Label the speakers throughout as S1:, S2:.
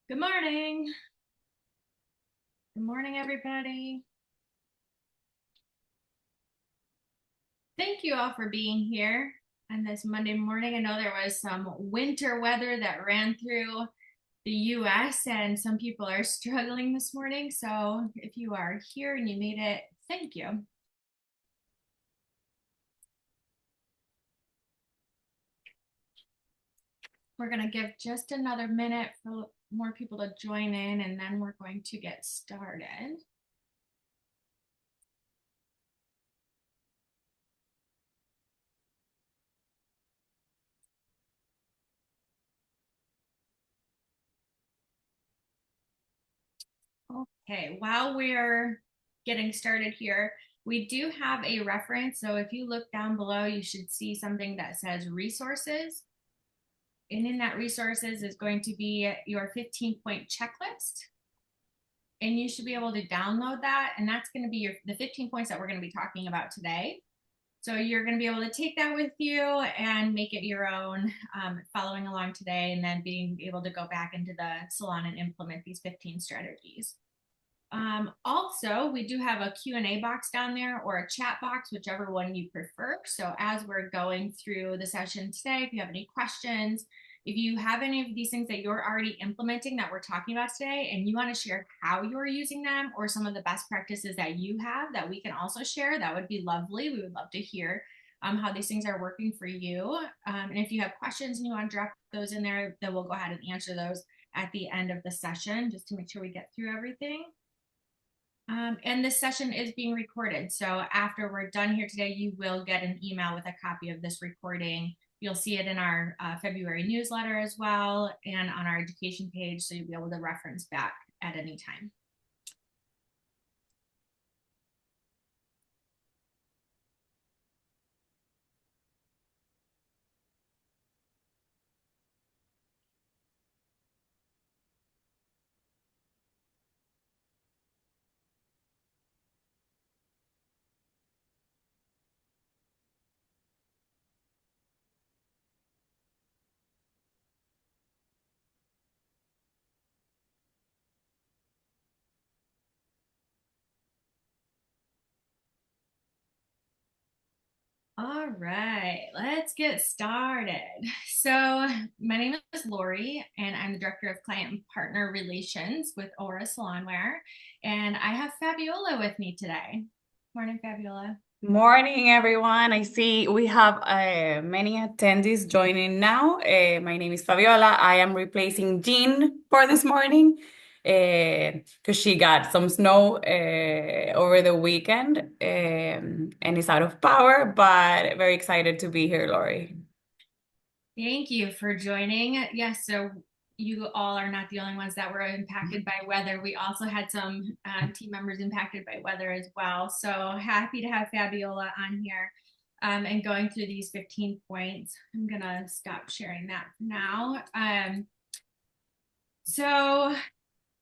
S1: Good morning. Good morning, everybody. Thank you all for being here on this Monday morning. I know there was some winter weather that ran through the US and some people are struggling this morning. So if you are here and you made it, thank you. We're going to give just another minute for more people to join in and then we're going to get started. Okay, while we're getting started here, we do have a reference. So if you look down below, you should see something that says resources. And in that resources is going to be your 15-point checklist. And you should be able to download that. And that's going to be the 15 points that we're going to be talking about today. So you're going to be able to take that with you and make it your own, following along today, and then being able to go back into the salon and implement these 15 strategies. Also, we do have a Q&A box down there or a chat box, whichever one you prefer. So as we're going through the session today, if you have any questions, if you have any of these things that you're already implementing that we're talking about today, and you want to share how you're using them or some of the best practices that you have that we can also share, that would be lovely. We would love to hear how these things are working for you. And if you have questions and you want to drop those in there, then we'll go ahead and answer those at the end of the session just to make sure we get through everything. And this session is being recorded. So after we're done here today, you will get an email with a copy of this recording. You'll see it in our February newsletter as well and on our education page. So you'll be able to reference back at any time. All right, let's get started. So my name is Lori, and I'm the Director of Client and Partner Relations with Aura Salonware. And I have Fabiola with me today. Morning, Fabiola.
S2: Morning, everyone. I see we have many attendees joining now. My name is Fabiola. I am replacing Jean for this morning because she got some snow over the weekend and is out of power, but very excited to be here, Lori.
S1: Thank you for joining. Yes, so you all are not the only ones that were impacted by weather. We also had some team members impacted by weather as well. So happy to have Fabiola on here and going through these 15 points. I'm going to stop sharing that now. So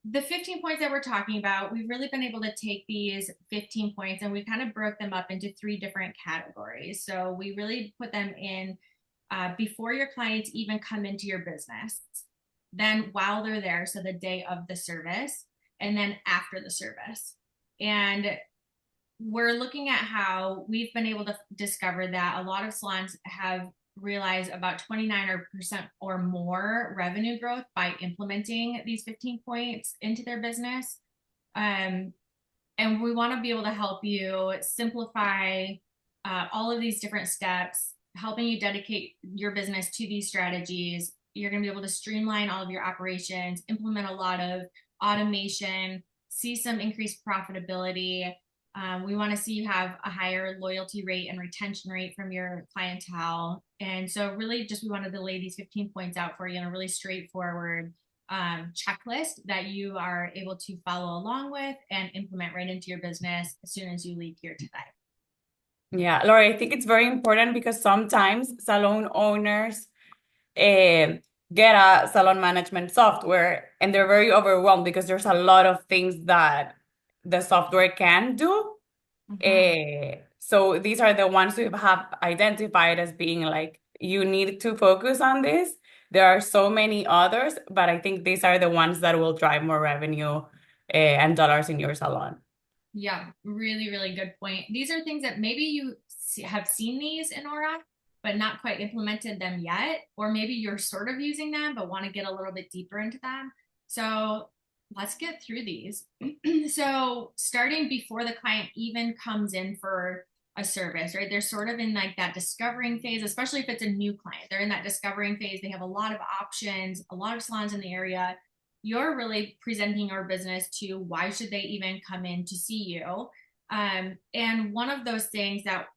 S1: the 15 points that we're talking about, we've really been able to take these 15 points and we kind of broke them up into 3 different categories. So we really put them in before your clients even come into your business, then while they're there, so the day of the service, and then after the service. And we're looking at how we've been able to discover that a lot of salons have realized about 29% or more revenue growth by implementing these 15 points into their business. And we want to be able to help you simplify all of these different steps, helping you dedicate your business to these strategies. You're going to be able to streamline all of your operations, implement a lot of automation, see some increased profitability. We want to see you have a higher loyalty rate and retention rate from your clientele. And so really just we wanted to lay these 15 points out for you in a really straightforward checklist that you are able to follow along with and implement right into your business as soon as you leave here today.
S2: Yeah, Lori, I think it's very important because sometimes salon owners uh, get a salon management software and they're very overwhelmed because there's a lot of things that the software can do. So these are the ones we have identified as being like, you need to focus on this. There are so many others, but I think these are the ones that will drive more revenue and dollars in your salon.
S1: Yeah, really, really good point. These are things that maybe you have seen these in Aura, but not quite implemented them yet, or maybe you're sort of using them, but want to get a little bit deeper into them. So let's get through these. So starting before the client even comes in for a service, right? They're sort of in like that discovering phase, especially if it's a new client. They're in that discovering phase. They have a lot of options, a lot of salons in the area. You're really presenting our business to why should they even come in to see you. And one of those things that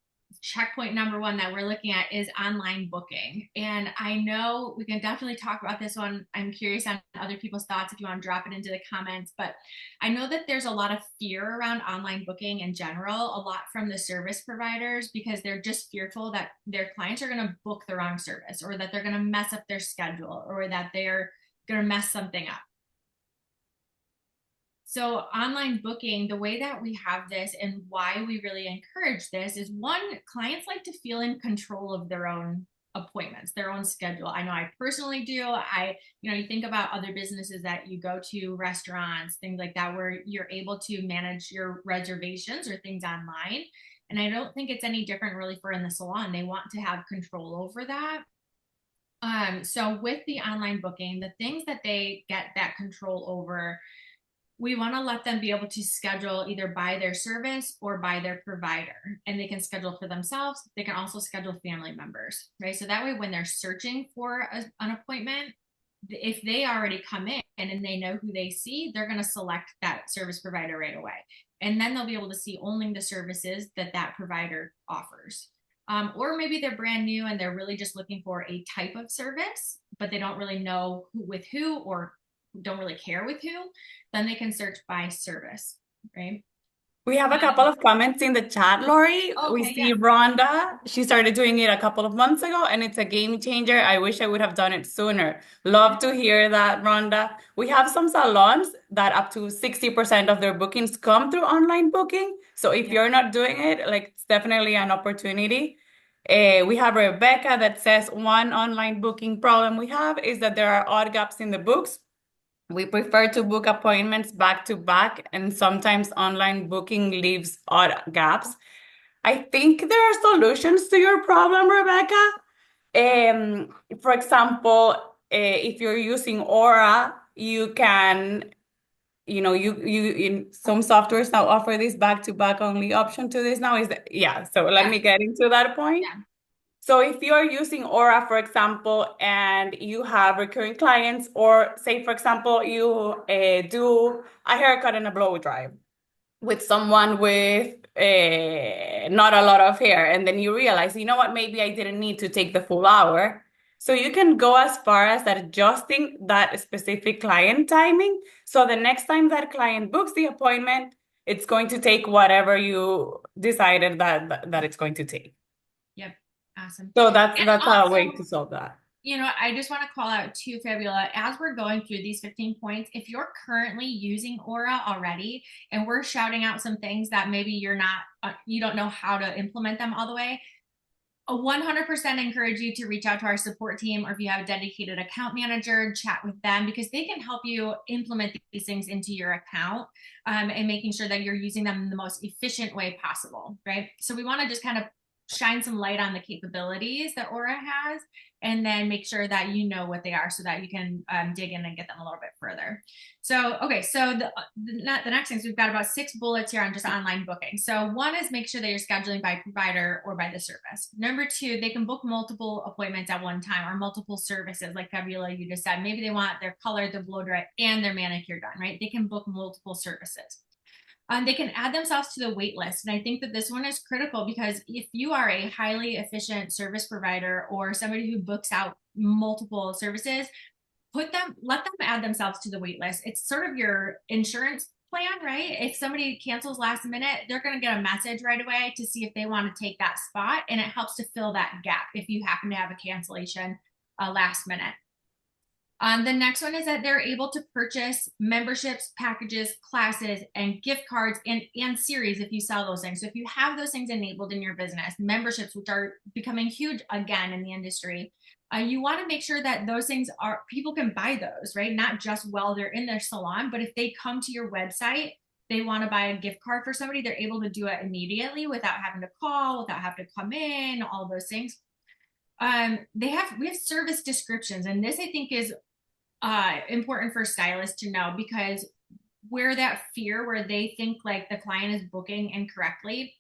S1: checkpoint number one that we're looking at is online booking. And I know we can definitely talk about this one. I'm curious on other people's thoughts if you want to drop it into the comments. But I know that there's a lot of fear around online booking in general, a lot from the service providers, because they're just fearful that their clients are going to book the wrong service, or that they're going to mess up their schedule, or that they're going to mess something up. So online booking, the way that we have this and why we really encourage this is, one, clients like to feel in control of their own appointments, their own schedule. I know I personally do. You think about other businesses that you go to, restaurants, things like that, where you're able to manage your reservations or things online. And I don't think it's any different really for in the salon. They want to have control over that. So with the online booking, the things that they get that control over, we want to let them be able to schedule either by their service or by their provider, and they can schedule for themselves. They can also schedule family members, right? So that way, when they're searching for an appointment, if they already come in and they know who they see, they're going to select that service provider right away. And then they'll be able to see only the services that that provider offers. Or maybe they're brand new and they're really just looking for a type of service, but they don't really know with who, or don't really care with who, then they can search by service, right?
S2: We have a couple of comments in the chat, Lori. We
S1: Okay,
S2: see
S1: yeah,
S2: Rhonda. She started doing it a couple of months ago, and it's a game changer. I wish I would have done it sooner. Love to hear that, Rhonda. We have some salons that up to 60% of their bookings come through online booking. So if
S1: yeah,
S2: you're not doing it, like, it's definitely an opportunity. We have Rebecca that says one online booking problem we have is that there are odd gaps in the books. We prefer to book appointments back to back, and sometimes online booking leaves odd gaps. I think there are solutions to your problem, Rebecca. For example, if you're using Aura, you can, you in some softwares now offer this back to back only option to this now. Yeah. So let
S1: yeah,
S2: me get into that point.
S1: yeah,
S2: So if you're using Aura, for example, and you have recurring clients, or say, for example, you do a haircut and a blow dry with someone with not a lot of hair, and then you realize, you know what, maybe I didn't need to take the full hour. So you can go as far as adjusting that specific client timing. So the next time that client books the appointment, it's going to take whatever you decided that it's going to take.
S1: yep, awesome.
S2: So that's
S1: And
S2: that's a way
S1: also,
S2: to solve that.
S1: I just want to call out too, Fabiola, as we're going through these 15 points, if you're currently using Aura already and we're shouting out some things that maybe you don't know how to implement them all the way, I 100% encourage you to reach out to our support team, or if you have a dedicated account manager, chat with them, because they can help you implement these things into your account, and making sure that you're using them in the most efficient way possible, right? So we want to just kind of shine some light on the capabilities that Aura has, and then make sure that you know what they are so that you can dig in and get them a little bit further. So, okay, so the next things, we've got about 6 bullets here on just online booking. So one is make sure that you're scheduling by provider or by the service. Number 2, they can book multiple appointments at one time, or multiple services, like Fabiola, you just said. Maybe they want their color, their blow dry, and their manicure done, right? They can book multiple services. They can add themselves to the wait list. And I think that this one is critical, because if you are a highly efficient service provider or somebody who books out multiple services, let them add themselves to the wait list. It's sort of your insurance plan, right? If somebody cancels last minute, they're going to get a message right away to see if they want to take that spot. And it helps to fill that gap if you happen to have a cancellation last minute. The next one is that they're able to purchase memberships, packages, classes, and gift cards and series if you sell those things. So if you have those things enabled in your business, memberships, which are becoming huge again in the industry, you want to make sure that those things are people can buy those, right? Not just while they're in their salon, but if they come to your website, they want to buy a gift card for somebody, they're able to do it immediately without having to call, without having to come in, all those things. We have service descriptions, and this I think is important for stylists to know, because where that fear where they think like the client is booking incorrectly,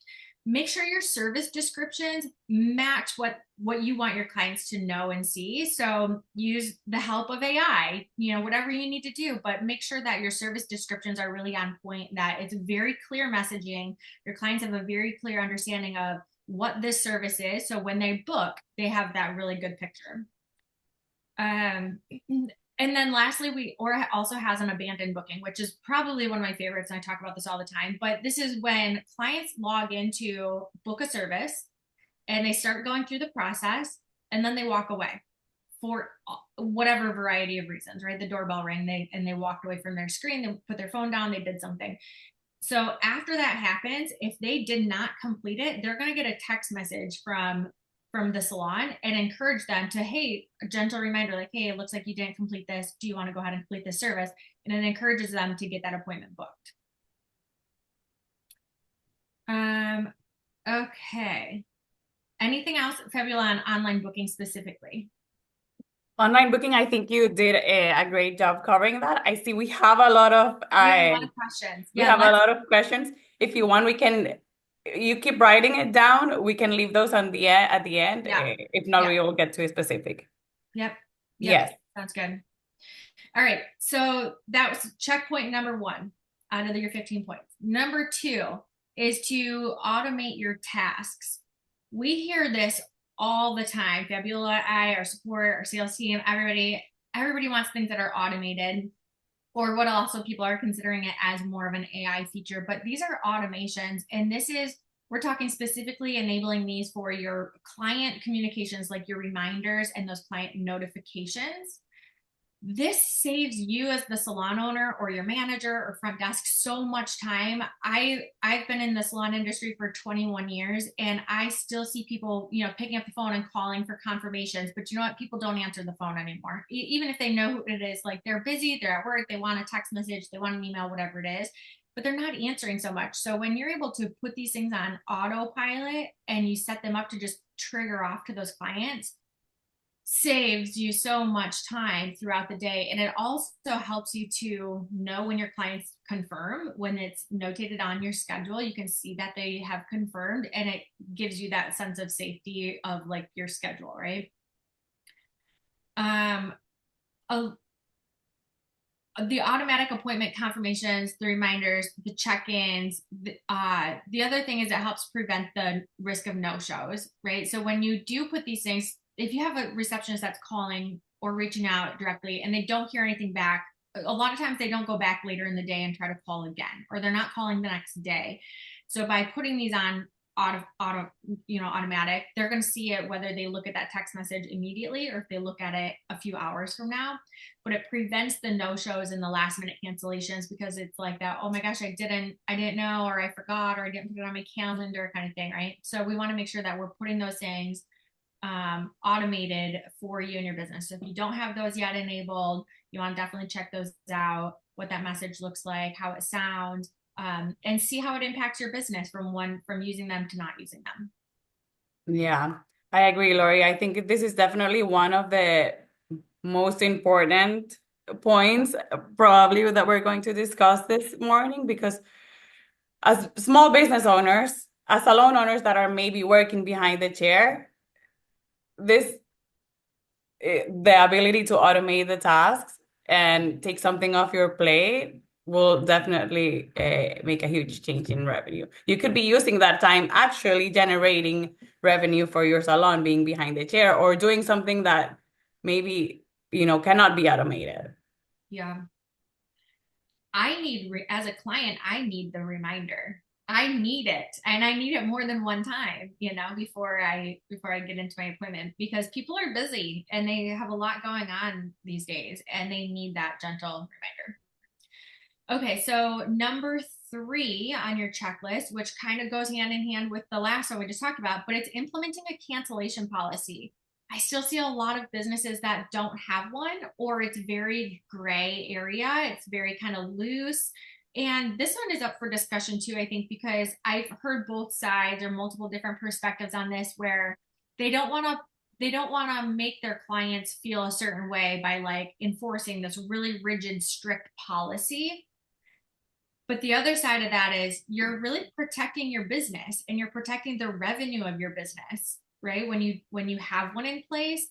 S1: make sure your service descriptions match what you want your clients to know and see. So use the help of AI, whatever you need to do, but make sure that your service descriptions are really on point, that it's very clear messaging, your clients have a very clear understanding of what this service is, so when they book they have that really good picture. um and then lastly, we or also has an abandoned booking, which is probably one of my favorites, and I talk about this all the time. But this is when clients log into book a service and they start going through the process, and then they walk away for whatever variety of reasons, right? The doorbell rang, they walked away from their screen, they put their phone down, they did something. So after that happens, if they did not complete it, they're going to get a text message from the salon and encourage them to, hey, a gentle reminder like, hey, it looks like you didn't complete this, do you want to go ahead and complete this service? And it encourages them to get that appointment booked. Okay, anything else, Fabiola, on online booking specifically?
S2: Online booking, I think you did a great job covering that. I see we have a lot of
S1: We have a lot of questions.
S2: we
S1: Yeah,
S2: have a
S1: let's.
S2: lot of questions. If you want, you keep writing it down. We can leave those on the end at the end.
S1: Yeah,
S2: If not,
S1: yeah,
S2: we will get to a specific.
S1: yep, yep,
S2: Yes.
S1: sounds good. All right, so that was checkpoint number one out of your 15 points. Number two is to automate your tasks. We hear this all the time. Fabiola, I, our support, our sales team, everybody wants things that are automated, or what also people are considering it as more of an AI feature. But these are automations, and we're talking specifically enabling these for your client communications, like your reminders and those client notifications. This saves you as the salon owner or your manager or front desk so much time. I've been in the salon industry for 21 years, and I still see people, picking up the phone and calling for confirmations. But you know what? People don't answer the phone anymore. Even if they know who it is, like they're busy, they're at work, they want a text message, they want an email, whatever it is, but they're not answering so much. So when you're able to put these things on autopilot and you set them up to just trigger off to those clients, saves you so much time throughout the day. And it also helps you to know when your clients confirm, when it's notated on your schedule, you can see that they have confirmed, and it gives you that sense of safety of like your schedule, right? Um, a, the automatic appointment confirmations, the reminders, the check-ins. The other thing is it helps prevent the risk of no-shows, right? So when you do put these things, if you have a receptionist that's calling or reaching out directly and they don't hear anything back, a lot of times they don't go back later in the day and try to call again, or they're not calling the next day. So by putting these on automatic, they're going to see it whether they look at that text message immediately or if they look at it a few hours from now. But it prevents the no-shows and the last minute cancellations, because it's like that, oh my gosh, I didn't know, or I forgot, or I didn't put it on my calendar kind of thing, right? So we want to make sure that we're putting those things automated for you and your business. So if you don't have those yet enabled, you want to definitely check those out, what that message looks like, how it sounds, and see how it impacts your business from using them to not using them.
S2: Yeah, I agree, Lori. I think this is definitely one of the most important points, probably, that we're going to discuss this morning, because as small business owners, as salon owners that are maybe working behind the chair, this the ability to automate the tasks and take something off your plate will definitely make a huge change in revenue. You could be using that time actually generating revenue for your salon, being behind the chair or doing something that maybe, cannot be automated.
S1: Yeah. As a client, I need the reminder. I need it, and I need it more than one time, before I get into my appointment, because people are busy and they have a lot going on these days and they need that gentle reminder. Okay, so number three on your checklist, which kind of goes hand in hand with the last one we just talked about, but it's implementing a cancellation policy. I still see a lot of businesses that don't have one, or it's very gray area. It's very kind of loose. And this one is up for discussion too, I think, because I've heard both sides or multiple different perspectives on this where they don't want to they don't want to make their clients feel a certain way by like enforcing this really rigid, strict policy. But the other side of that is you're really protecting your business and you're protecting the revenue of your business, right? When you have one in place,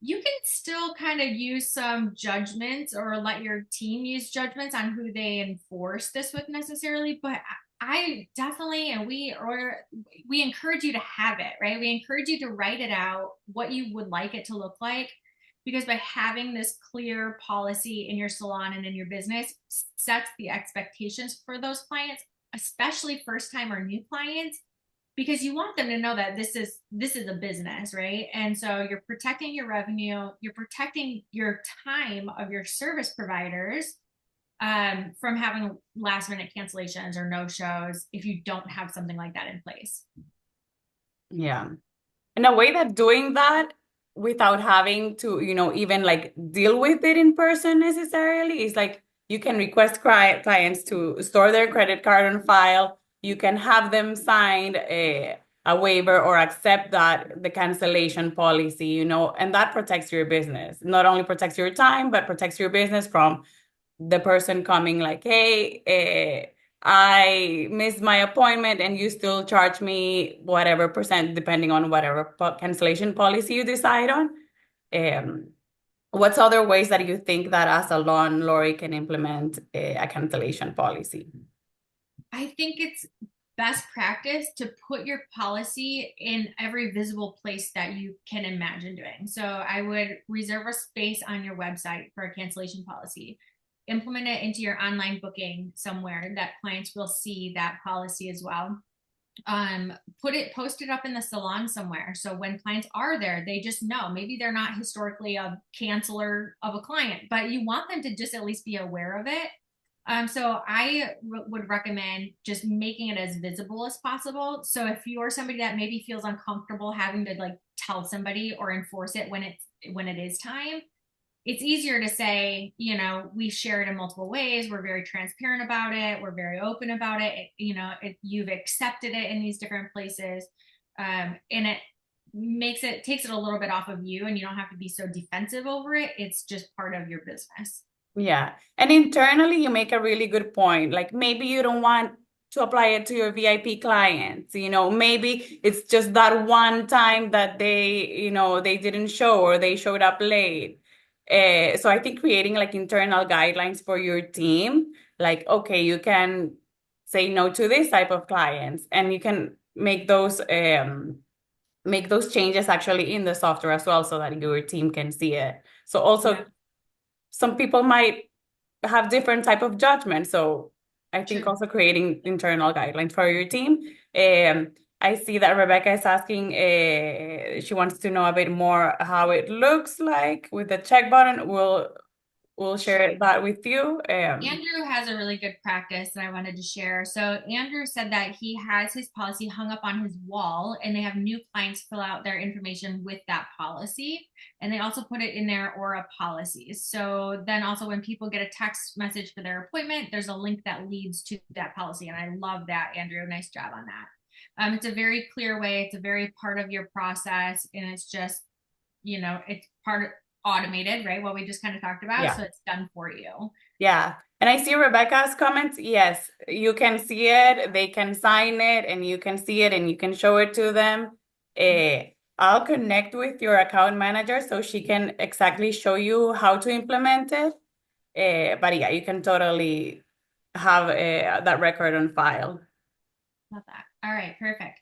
S1: you can still kind of use some judgments or let your team use judgments on who they enforce this with necessarily, but I definitely, and we encourage you to have it, right? We encourage you to write it out, what you would like it to look like, because by having this clear policy in your salon and in your business sets the expectations for those clients, especially first time or new clients, because you want them to know that this is a business, right? And so you're protecting your revenue, you're protecting your time of your service providers, from having last minute cancellations or no shows if you don't have something like that in place.
S2: Yeah. In a way that doing that without having to, even like deal with it in person necessarily is like you can request clients to store their credit card on file. You can have them sign a waiver or accept the cancellation policy, and that protects your business. Not only protects your time, but protects your business from the person coming like, hey, I missed my appointment and you still charge me whatever percent, depending on whatever cancellation policy you decide on. Um, what's other ways that you think that as a landlord can implement a cancellation policy?
S1: I think it's best practice to put your policy in every visible place that you can imagine doing. So I would reserve a space on your website for a cancellation policy. Implement it into your online booking somewhere that clients will see that policy as well. Post it up in the salon somewhere. So when clients are there, they just know. Maybe they're not historically a canceller of a client, but you want them to just at least be aware of it. So I would recommend just making it as visible as possible. So if you're somebody that maybe feels uncomfortable having to like tell somebody or enforce it when it is time, it's easier to say, we share it in multiple ways. We're very transparent about it. We're very open about it. You've accepted it in these different places. And it takes it a little bit off of you, and you don't have to be so defensive over it. It's just part of your business.
S2: Yeah. And internally, you make a really good point. Like maybe you don't want to apply it to your VIP clients. Maybe it's just that one time that they didn't show or they showed up late. So I think creating like internal guidelines for your team, like, okay, you can say no to this type of clients, and you can make those changes actually in the software as well so that your team can see it. So also
S1: Yeah.
S2: some people might have different type of judgment. So I think
S1: True.
S2: also creating internal guidelines for your team. I see that Rebecca is asking, she wants to know a bit more how it looks like with the check button. We'll
S1: Sure.
S2: share that with you.
S1: Andrew has a really good practice that I wanted to share. So Andrew said that he has his policy hung up on his wall, and they have new clients fill out their information with that policy. And they also put it in their Aura policies. So then also when people get a text message for their appointment, there's a link that leads to that policy. And I love that, Andrew. Nice job on that. It's a very clear way. It's a very part of your process, and it's just, it's part of automated, right? What we just kind of talked about.
S2: Yeah.
S1: So it's done for you.
S2: Yeah. And I see Rebecca's comments. Yes, you can see it, they can sign it, and you can see it and you can show it to them. I'll connect with your account manager so she can exactly show you how to implement it. But yeah, you can totally have that record on file.
S1: Love that. All right, perfect.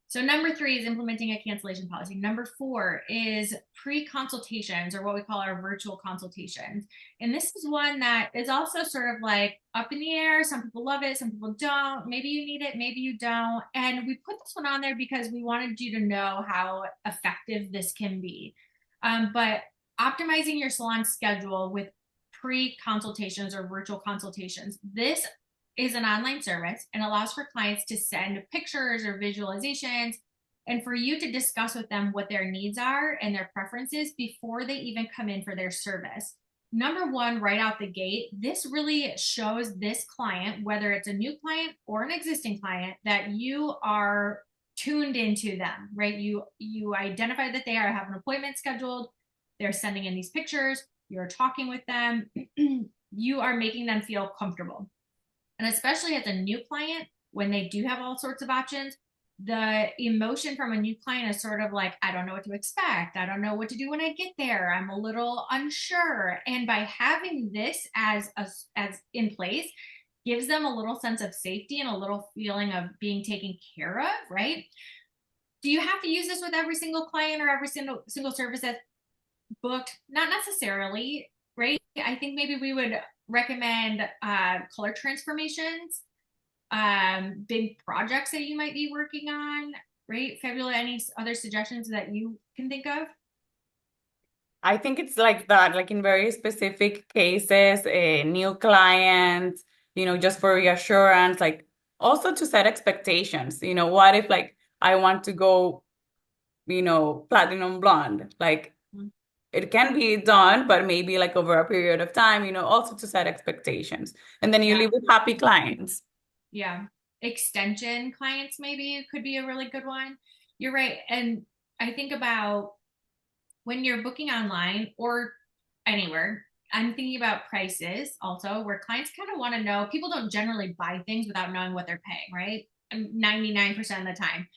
S1: So number 3 is implementing a cancellation policy. Number 4 is pre-consultations, or what we call our virtual consultations. And this is one that is also sort of like up in the air. Some people love it, some people don't. Maybe you need it, maybe you don't. And we put this one on there because we wanted you to know how effective this can be. But optimizing your salon schedule with pre-consultations or virtual consultations. This is an online service and allows for clients to send pictures or visualizations and for you to discuss with them what their needs are and their preferences before they even come in for their service. Number one, right out the gate, this really shows this client, whether it's a new client or an existing client, that you are tuned into them, right? You identify that they are have an appointment scheduled, they're sending in these pictures, you're talking with them, you are making them feel comfortable. And especially as a new client, when they do have all sorts of options, the emotion from a new client is sort of like, I don't know what to expect. I don't know what to do when I get there. I'm a little unsure. And by having this as in place, gives them a little sense of safety and a little feeling of being taken care of, right? Do you have to use this with every single client or every single service that's booked? Not necessarily, right? I think maybe we would recommend color transformations, big projects that you might be working on, right? Fabiola, any other suggestions that you can think of?
S2: I think it's like that, like in very specific cases, new clients, just for reassurance, like also to set expectations. What if like I want to go, platinum blonde? Like it can be done, but maybe like over a period of time, also to set expectations. And then you
S1: Yeah,
S2: live with happy clients.
S1: yeah. Extension clients maybe could be a really good one. You're right. And I think about when you're booking online or anywhere, I'm thinking about prices also, where clients kind of want to know. People don't generally buy things without knowing what they're paying, right? 99% of the time.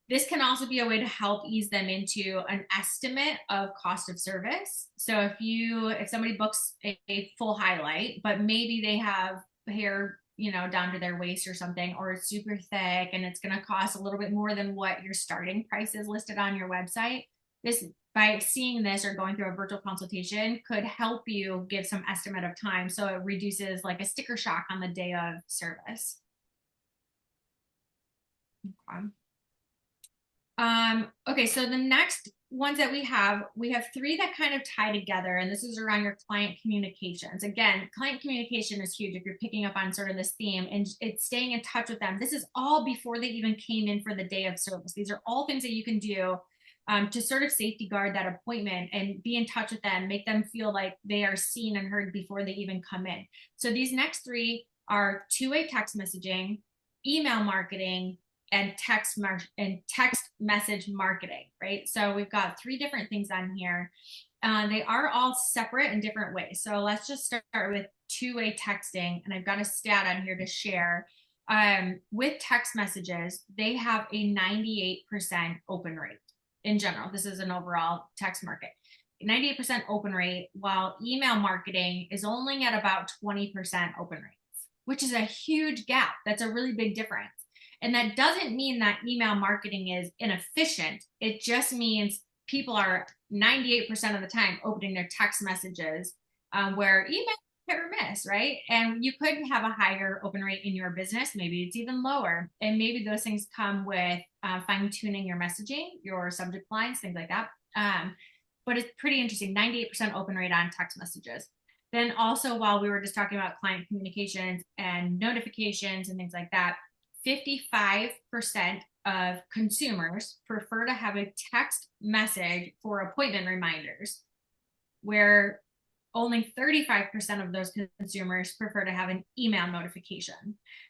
S1: This can also be a way to help ease them into an estimate of cost of service. So if somebody books a full highlight, but maybe they have hair, down to their waist or something, or it's super thick and it's going to cost a little bit more than what your starting price is listed on your website. This, by seeing this or going through a virtual consultation, could help you give some estimate of time. So it reduces like a sticker shock on the day of service. Okay. Okay, so the next ones that we have 3 that kind of tie together, and this is around your client communications. Again, client communication is huge if you're picking up on sort of this theme, and it's staying in touch with them. This is all before they even came in for the day of service. These are all things that you can do to sort of safety guard that appointment and be in touch with them, make them feel like they are seen and heard before they even come in. So these next 3 are two-way text messaging, email marketing, and text message marketing, right? So we've got 3 different things on here. They are all separate in different ways. So let's just start with two-way texting, and I've got a stat on here to share. With text messages, they have a 98% open rate in general. This is an overall text market. 98% open rate, while email marketing is only at about 20% open rates, which is a huge gap. That's a really big difference. And that doesn't mean that email marketing is inefficient. It just means people are 98% of the time opening their text messages, where email hit or miss, right? And you could have a higher open rate in your business. Maybe it's even lower. And maybe those things come with fine tuning your messaging, your subject lines, things like that. But it's pretty interesting, 98% open rate on text messages. Then also, while we were just talking about client communications and notifications and things like that, 55% of consumers prefer to have a text message for appointment reminders, where only 35% of those consumers prefer to have an email notification.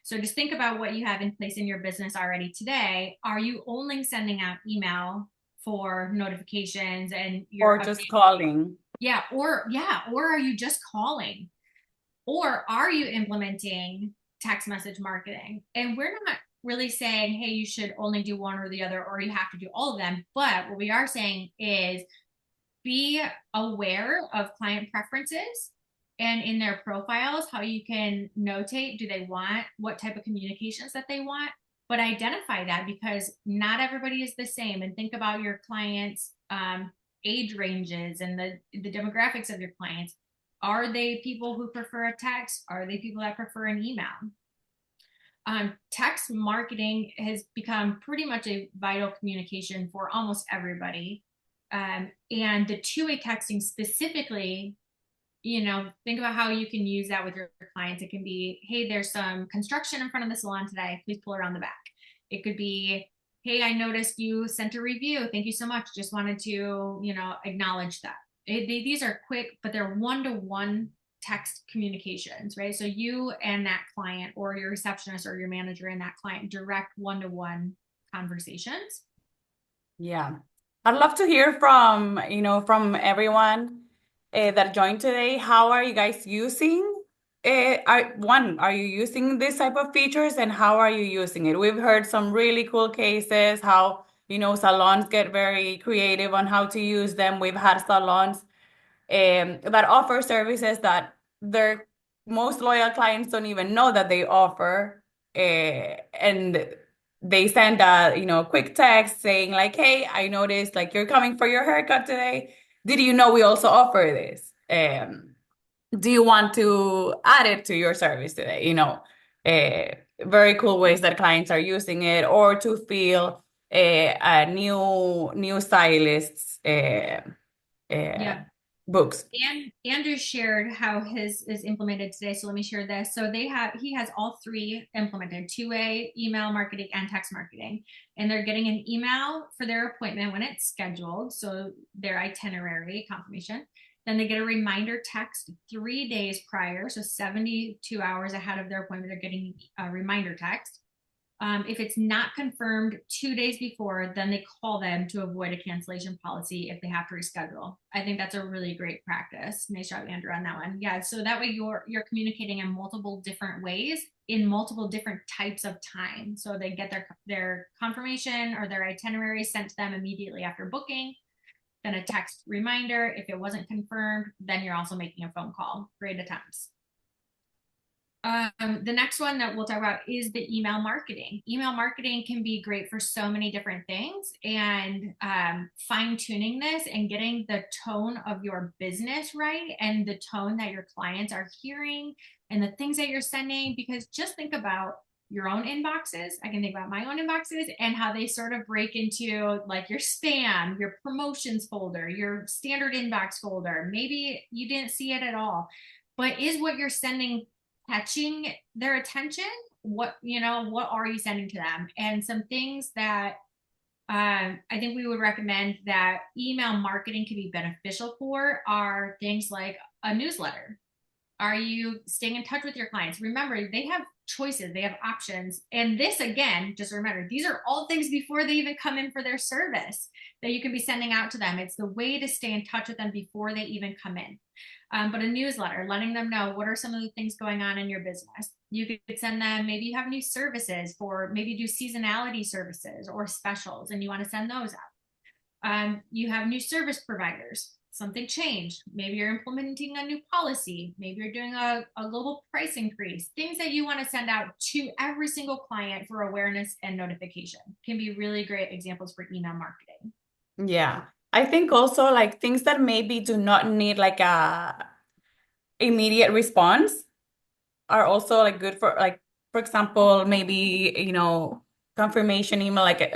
S1: So just think about what you have in place in your business already today. Are you only sending out email for notifications and
S2: Or just calling?
S1: or are you just calling? Or are you implementing text message marketing? And we're not really saying, hey, you should only do one or the other, or you have to do all of them. But what we are saying is be aware of client preferences and in their profiles, how you can notate, do they want, what type of communications that they want, but identify that because not everybody is the same. And think about your clients' age ranges and the demographics of your clients. Are they people who prefer a text? Are they people that prefer an email? Text marketing has become pretty much a vital communication for almost everybody. And the two-way texting specifically, think about how you can use that with your clients. It can be, hey, there's some construction in front of the salon today. Please pull around the back. It could be, hey, I noticed you sent a review. Thank you so much. Just wanted to, acknowledge that. These are quick, but they're one-to-one text communications, right? So you and that client or your receptionist or your manager and that client direct one-to-one conversations.
S2: Yeah. I'd love to hear from, from everyone that joined today. How are you guys using are you using this type of features and how are you using it? We've heard some really cool cases, how, salons get very creative on how to use them. We've had salons that offer services that their most loyal clients don't even know that they offer. And they send a, quick text saying like, hey, I noticed like you're coming for your haircut today. Did you know we also offer this? Do you want to add it to your service today? Very cool ways that clients are using it or to feel a new stylists uh,
S1: Yeah.
S2: books.
S1: And Andrew shared how his is implemented today. So let me share this. So he has all three implemented: two-way, email marketing, and text marketing. And they're getting an email for their appointment when it's scheduled. So their itinerary confirmation. Then they get a reminder text 3 days prior. So 72 hours ahead of their appointment, they're getting a reminder text. If it's not confirmed 2 days before, then they call them to avoid a cancellation policy if they have to reschedule. I think that's a really great practice. Nice job, Andrew, on that one. Yeah, so that way you're communicating in multiple different ways in multiple different types of time. So they get their confirmation or their itinerary sent to them immediately after booking, then a text reminder. If it wasn't confirmed, then you're also making a phone call. Great attempts. The next one that we'll talk about is the email marketing. Email marketing can be great for so many different things, and fine tuning this and getting the tone of your business right and the tone that your clients are hearing and the things that you're sending. Because just think about your own inboxes. I can think about my own inboxes and how they sort of break into like your spam, your promotions folder, your standard inbox folder. Maybe you didn't see it at all, but is what you're sending catching their attention? What are you sending to them? And some things that I think we would recommend that email marketing can be beneficial for are things like a newsletter. Are you staying in touch with your clients? Remember, they have choices, they have options. And this, again, just remember, these are all things before they even come in for their service that you can be sending out to them. It's the way to stay in touch with them before they even come in. But a newsletter, letting them know what are some of the things going on in your business. You could send them, maybe you have new services for, maybe do seasonality services or specials, and you want to send those out. You have new service providers, something changed. Maybe you're implementing a new policy. Maybe you're doing a global price increase. Things that you want to send out to every single client for awareness and notification can be really great examples for email marketing.
S2: Yeah. I think also like things that maybe do not need like a immediate response are also like good for like, for example, maybe, confirmation email, like,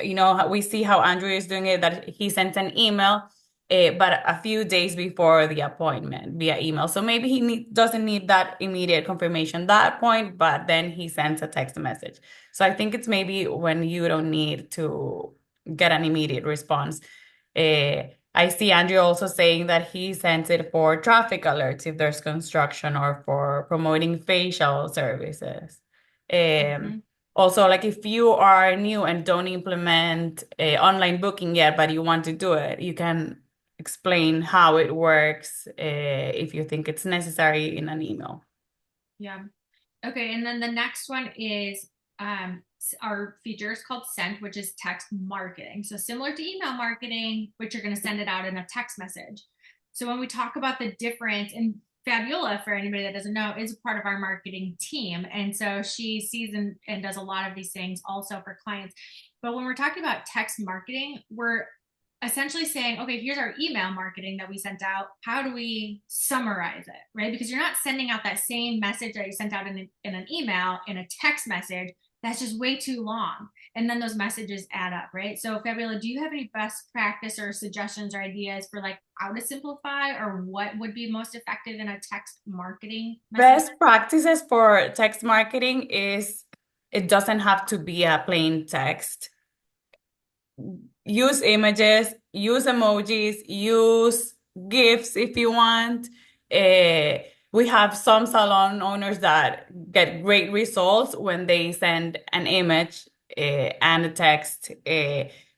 S2: we see how Andrew is doing it, that he sends an email, but a few days before the appointment via email. So maybe doesn't need that immediate confirmation at that point, but then he sends a text message. So I think it's maybe when you don't need to get an immediate response. I see Andrew also saying that he sends it for traffic alerts if there's construction or for promoting facial services.
S1: Mm-hmm.
S2: Also, like if you are new and don't implement online booking yet, but you want to do it, you can explain how it works if you think it's necessary in an email.
S1: Yeah. Okay, and then the next one is our feature is called Send, which is text marketing. So similar to email marketing, but you're going to send it out in a text message. So when we talk about the difference, and Fabiola, for anybody that doesn't know, is a part of our marketing team. And so she sees and does a lot of these things also for clients. But when we're talking about text marketing, we're essentially saying, okay, here's our email marketing that we sent out. How do we summarize it, right? Because you're not sending out that same message that you sent out in an email in a text message. That's just way too long. And then those messages add up, right? So, Fabiola, do you have any best practice or suggestions or ideas for like how to simplify or what would be most effective in a text marketing message?
S2: Best practices for text marketing is it doesn't have to be a plain text. Use images, use emojis, use GIFs if you want. We have some salon owners that get great results when they send an image and a text.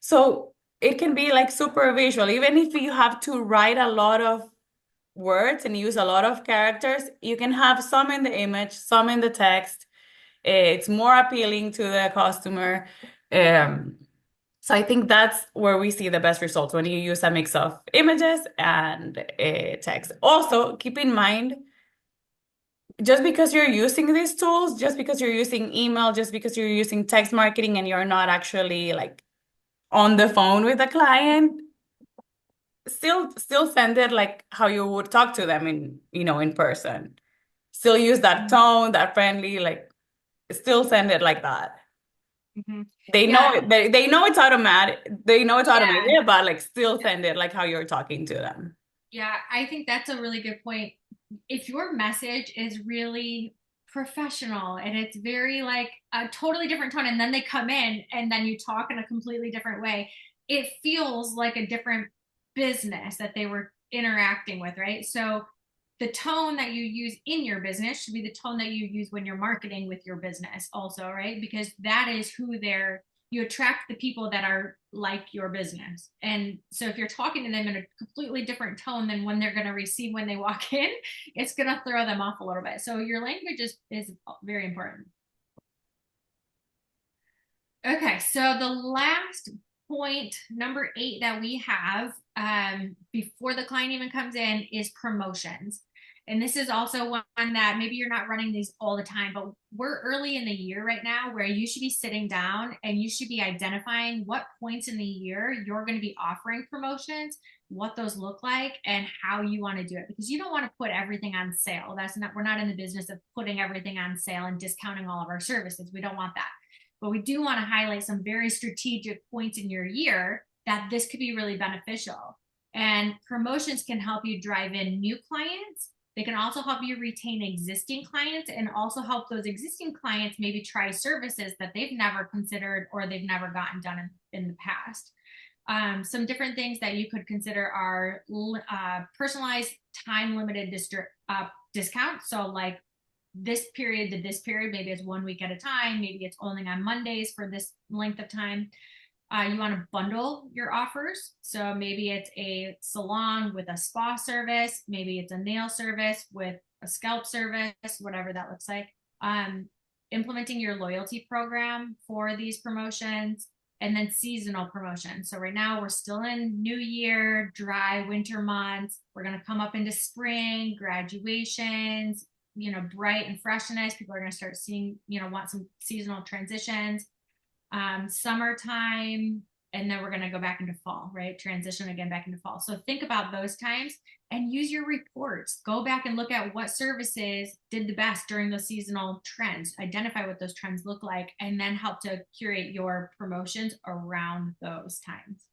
S2: So it can be like super visual, even if you have to write a lot of words and use a lot of characters, you can have some in the image, some in the text. It's more appealing to the customer. Um, so I think that's where we see the best results when you use a mix of images and text. Also, keep in mind, just because you're using these tools, just because you're using email, just because you're using text marketing and you're not actually like on the phone with the client, still send it like how you would talk to them in person. Still use that tone, that friendly, like still send it like that.
S1: Mm-hmm.
S2: They
S1: Yeah,
S2: know they know it's automatic. They know it's
S1: yeah,
S2: automated, but like still send it like how you're talking to them.
S1: yeah. I think that's a really good point. If your message is really professional and it's very like a totally different tone, and then they come in and then you talk in a completely different way, it feels like a different business that they were interacting with, right? So the tone that you use in your business should be the tone that you use when you're marketing with your business also, right? Because that is who they're you attract the people that are like your business. And so if you're talking to them in a completely different tone than when they're going to receive when they walk in, it's going to throw them off a little bit. So your language is very important. Okay, so the last point, number 8 that we have before the client even comes in is promotions. And this is also one that maybe you're not running these all the time, but we're early in the year right now where you should be sitting down and you should be identifying what points in the year you're going to be offering promotions, what those look like, and how you want to do it. Because you don't want to put everything on sale. We're not in the business of putting everything on sale and discounting all of our services. We don't want that. But we do want to highlight some very strategic points in your year that this could be really beneficial. And promotions can help you drive in new clients. They can also help you retain existing clients and also help those existing clients maybe try services that they've never considered or they've never gotten done in the past. Some different things that you could consider are personalized time limited discounts. So, like this period to this period, maybe it's 1 week at a time, maybe it's only on Mondays for this length of time. You want to bundle your offers. So maybe it's a salon with a spa service, maybe it's a nail service with a scalp service, whatever that looks like. Implementing your loyalty program for these promotions, and then seasonal promotions. So right now we're still in New Year, dry winter months. We're going to come up into spring, graduations, bright and freshness. People are going to start seeing, want some seasonal transitions. Summertime, and then we're going to go back into fall, right? Transition again back into fall. So think about those times and use your reports. Go back and look at what services did the best during those seasonal trends. Identify what those trends look like, and then help to curate your promotions around those times.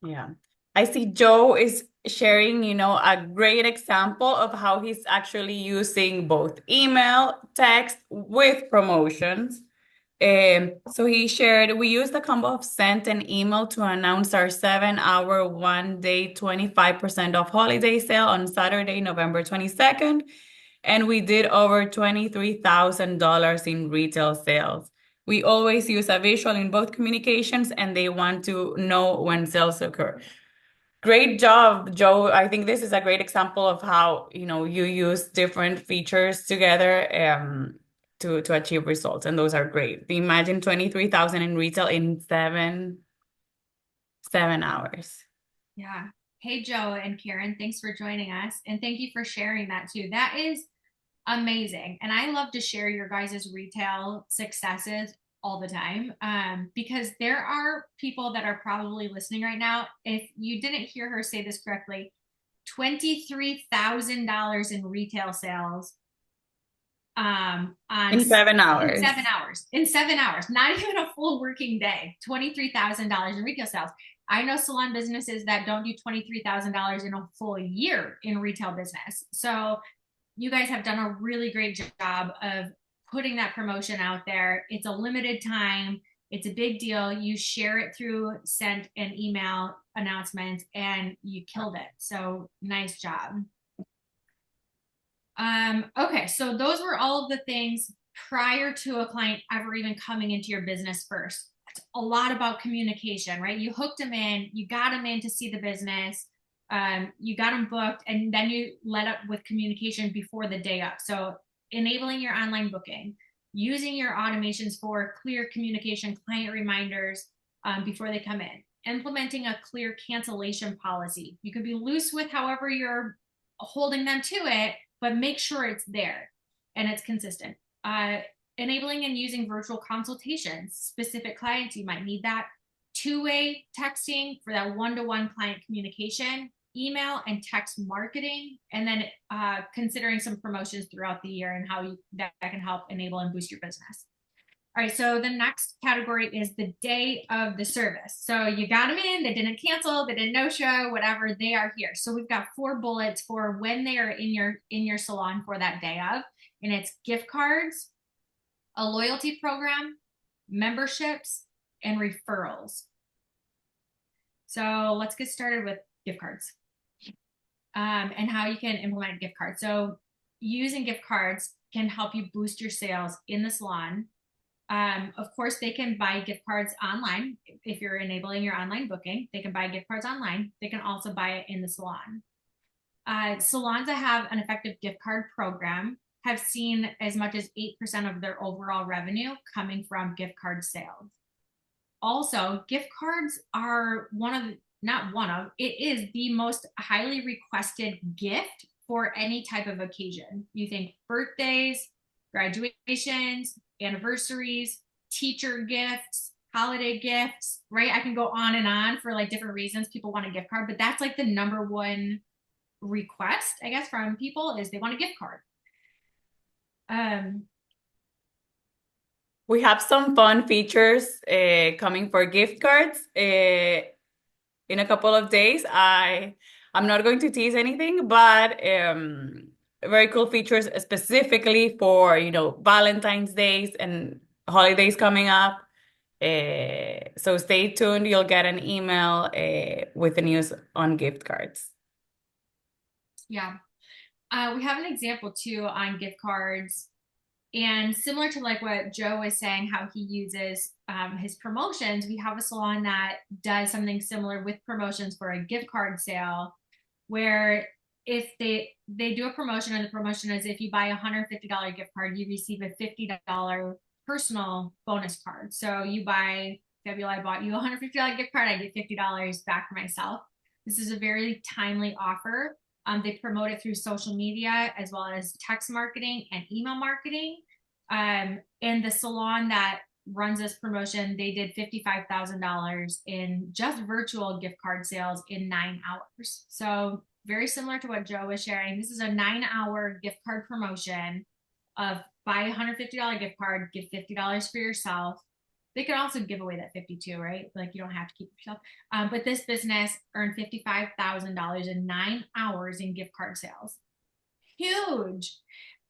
S2: Yeah. I see Joe is sharing, a great example of how he's actually using both email, text with promotions. So he shared, we used the combo of sent and email to announce our 7-hour, 1 day, 25% off holiday sale on Saturday, November 22nd. And we did over $23,000 in retail sales. We always use a visual in both communications, and they want to know when sales occur. Great job, Joe. I think this is a great example of how, you use different features together to achieve results, and those are great. Imagine 23,000 in retail in seven hours.
S1: Yeah. Hey, Joe and Karen, thanks for joining us. And thank you for sharing that too. That is amazing. And I love to share your guys' retail successes all the time because there are people that are probably listening right now. If you didn't hear her say this correctly, $23,000 in retail sales on
S2: In 7 hours.
S1: 7 hours. In 7 hours, not even a full working day. $23,000 in retail sales. I know salon businesses that don't do $23,000 in a full year in retail business. So you guys have done a really great job of putting that promotion out there. It's a limited time. It's a big deal. You share it through sent and email announcements and you killed it. So nice job. Okay, so those were all of the things prior to a client ever even coming into your business first. It's a lot about communication, right? You hooked them in, you got them in to see the business, you got them booked, and then you let up with communication before the day up. So enabling your online booking, using your automations for clear communication, client reminders before they come in, implementing a clear cancellation policy. You can be loose with however you're holding them to it, but make sure it's there and it's consistent. Enabling and using virtual consultations. Specific clients, you might need that. Two-way texting for that one-to-one client communication, email and text marketing, and then considering some promotions throughout the year and how that can help enable and boost your business. All right, so the next category is the day of the service. So you got them in, they didn't cancel, they didn't no-show, whatever, they are here. So we've got 4 bullets for when they are in your salon for that day of, and it's gift cards, a loyalty program, memberships, and referrals. So let's get started with gift cards and how you can implement a gift card. So using gift cards can help you boost your sales in the salon. Of course, they can buy gift cards online. If you're enabling your online booking, they can buy gift cards online. They can also buy it in the salon. Salons that have an effective gift card program have seen as much as 8% of their overall revenue coming from gift card sales. Also, gift cards are it is the most highly requested gift for any type of occasion. You think birthdays, graduations, anniversaries, teacher gifts, holiday gifts, right? I can go on and on for like different reasons people want a gift card, but that's like the number one request, I guess, from people is they want a gift card.
S2: We have some fun features coming for gift cards in a couple of days. I'm not going to tease anything, but very cool features specifically for, Valentine's Days and holidays coming up. So stay tuned. You'll get an email with the news on gift cards.
S1: Yeah. We have an example too on gift cards. And similar to like what Joe was saying, how he uses his promotions, we have a salon that does something similar with promotions for a gift card sale, where if they do a promotion and the promotion is if you buy a $150 gift card, you receive a $50 personal bonus card. So you buy, Fabiola, I bought you a $150 gift card, I get $50 back for myself. This is a very timely offer. They promote it through social media as well as text marketing and email marketing. And the salon that runs this promotion, they did $55,000 in just virtual gift card sales in 9 hours. So very similar to what Joe was sharing. This is a 9-hour gift card promotion of buy a $150 gift card, give $50 for yourself. They could also give away that 52, right? Like you don't have to keep it yourself. But this business earned $55,000 in 9 hours in gift card sales. Huge.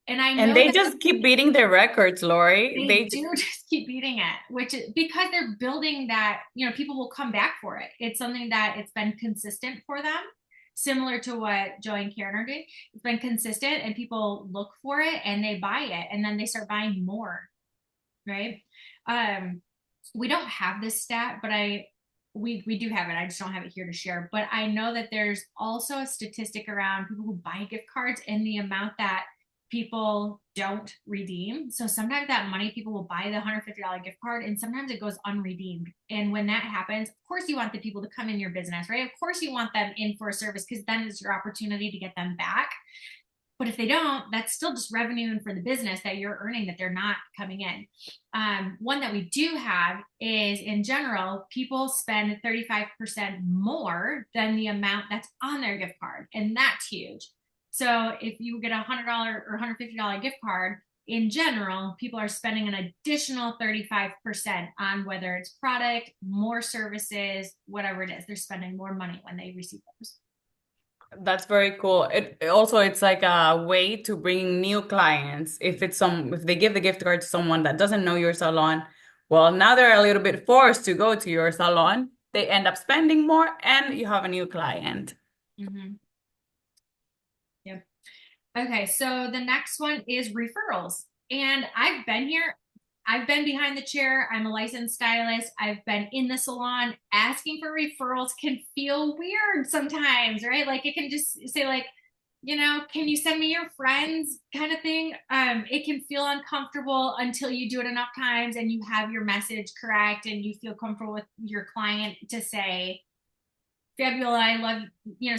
S1: And I
S2: And
S1: know
S2: they
S1: that
S2: just keep beating their records, Lori.
S1: they do just keep beating it, which is because they're building that, people will come back for it. It's something that it's been consistent for them, similar to what Joe and Karen are doing. It's been consistent and people look for it and they buy it and then they start buying more, right? We don't have this stat, but we do have it. I just don't have it here to share. But I know that there's also a statistic around people who buy gift cards and the amount that people don't redeem. So sometimes that money, people will buy the $150 gift card and sometimes it goes unredeemed. And when that happens, of course you want the people to come in your business, right? Of course you want them in for a service because then it's your opportunity to get them back. But if they don't, that's still just revenue for the business that you're earning that they're not coming in. One that we do have is in general, people spend 35% more than the amount that's on their gift card. And that's huge. So if you get a $100 or $150 gift card, in general, people are spending an additional 35% on whether it's product, more services, whatever it is. They're spending more money when they receive those.
S2: That's very cool. It's like a way to bring new clients. If they give the gift card to someone that doesn't know your salon, well, now they're a little bit forced to go to your salon. They end up spending more and you have a new client.
S1: Mm-hmm. Yep. Okay, so the next one is referrals. And I've been here, I've been behind the chair. I'm a licensed stylist. I've been in the salon. Asking for referrals can feel weird sometimes, right? Like it can just say like, can you send me your friends kind of thing. It can feel uncomfortable until you do it enough times and you have your message correct and you feel comfortable with your client to say, Fabiola, I love,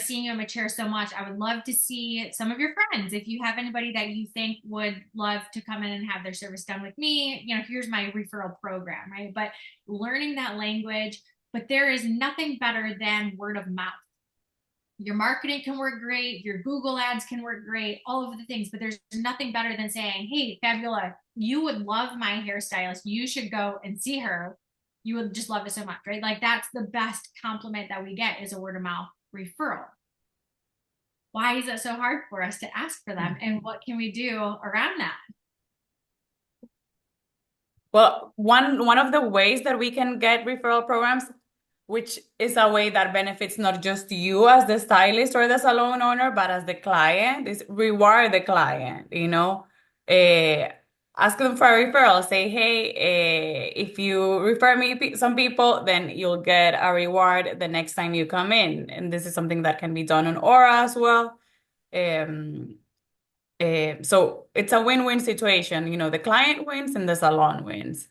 S1: seeing you in my chair so much. I would love to see some of your friends. If you have anybody that you think would love to come in and have their service done with me, here's my referral program, right? But learning that language, but there is nothing better than word of mouth. Your marketing can work great, your Google ads can work great, all of the things, but there's nothing better than saying, hey, Fabiola, you would love my hairstylist. You should go and see her. You would just love it so much, right? Like that's the best compliment that we get is a word of mouth referral. Why is it so hard for us to ask for them? And what can we do around that?
S2: Well, one of the ways that we can get referral programs, which is a way that benefits not just you as the stylist or the salon owner, but as the client, is reward the client, Uh, ask them for a referral. Say, hey, if you refer me some people, then you'll get a reward the next time you come in. And this is something that can be done on Aura as well. Um, so it's a win-win situation. The client wins and the salon wins.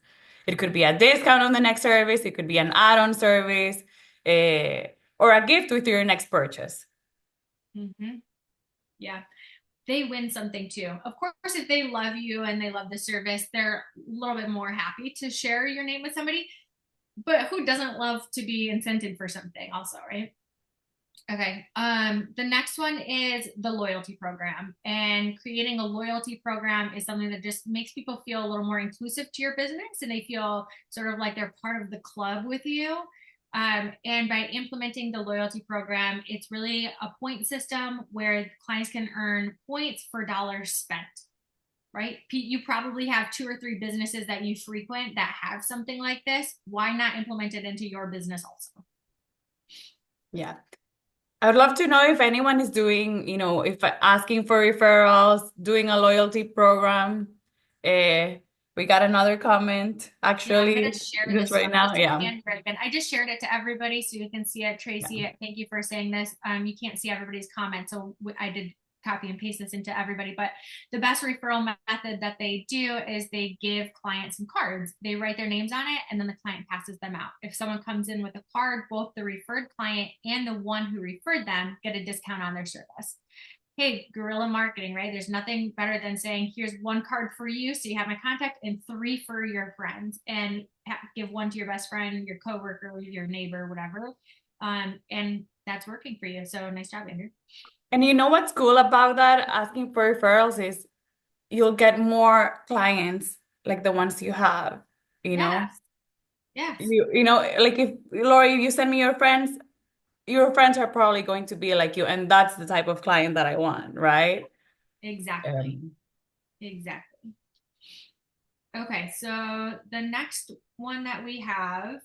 S2: It could be a discount on the next service. It could be an add-on service, or a gift with your next purchase.
S1: Mm-hmm. Yeah. They win something too. Of course, if they love you and they love the service, they're a little bit more happy to share your name with somebody. But who doesn't love to be incented for something also, right? Okay. The next one is the loyalty program. And creating a loyalty program is something that just makes people feel a little more inclusive to your business and they feel sort of like they're part of the club with you. And by implementing the loyalty program, it's really a point system where clients can earn points for dollars spent, right? You probably have 2 or 3 businesses that you frequent that have something like this. Why not implement it into your business also?
S2: Yeah. I would love to know if anyone is doing, if asking for referrals, doing a loyalty program. We got another comment
S1: Yeah, I'm gonna
S2: actually
S1: share
S2: just
S1: this
S2: right
S1: one.
S2: now.
S1: This is
S2: Yeah.
S1: handwritten. I just shared it to everybody so you can see it. Tracy, thank you for saying this. You can't see everybody's comments, so I did copy and paste this into everybody. But the best referral method that they do is they give clients some cards. They write their names on it, and then the client passes them out. If someone comes in with a card, both the referred client and the one who referred them get a discount on their service. Hey, guerrilla marketing, right? There's nothing better than saying, here's 1 card for you, so you have my contact, and 3 for your friends, and give 1 to your best friend, your coworker, your neighbor, whatever. And that's working for you. So nice job, Andrew.
S2: And you know what's cool about that? Asking for referrals is you'll get more clients like the ones you have, you know?
S1: Yes, yes,
S2: Like if Lori, you send me your friends are probably going to be like you, and that's the type of client that I want, right?
S1: exactly,
S2: Um,
S1: exactly. Okay, so the next one that we have,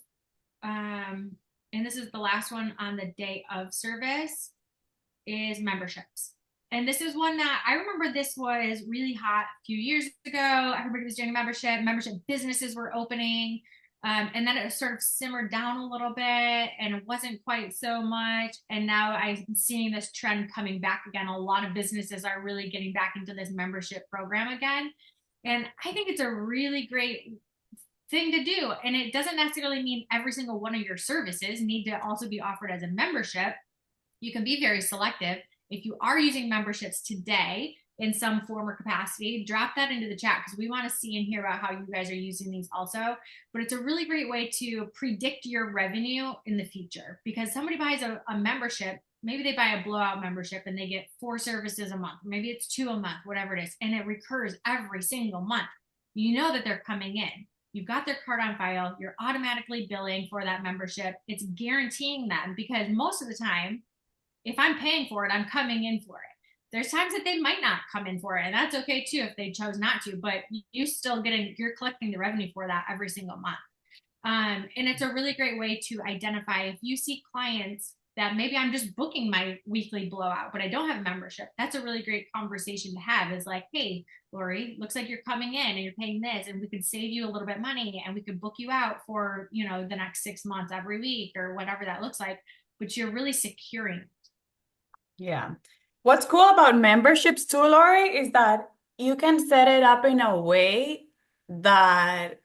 S1: and this is the last one on the day of service, is memberships. And this is one that I remember this was really hot a few years ago. Everybody was doing membership businesses were opening. And then it sort of simmered down a little bit and it wasn't quite so much. And now I'm seeing this trend coming back again. A lot of businesses are really getting back into this membership program again. And I think it's a really great thing to do. And it doesn't necessarily mean every single one of your services need to also be offered as a membership. You can be very selective. If you are using memberships today in some form or capacity, drop that into the chat because we want to see and hear about how you guys are using these also. But it's a really great way to predict your revenue in the future because somebody buys a membership. Maybe they buy a blowout membership and they get 4 services a month. Maybe it's 2 a month, whatever it is, and it recurs every single month. You know that they're coming in. You've got their card on file. You're automatically billing for that membership. It's guaranteeing them because most of the time, if I'm paying for it, I'm coming in for it. There's times that they might not come in for it, and that's okay too if they chose not to, but you're collecting the revenue for that every single month. And it's a really great way to identify if you see clients that maybe I'm just booking my weekly blowout, but I don't have a membership. That's a really great conversation to have is like, hey, Lori, looks like you're coming in and you're paying this, and we could save you a little bit of money and we could book you out for, the next 6 months every week or whatever that looks like, but you're really securing.
S2: Yeah. What's cool about memberships too, Lori, is that you can set it up in a way that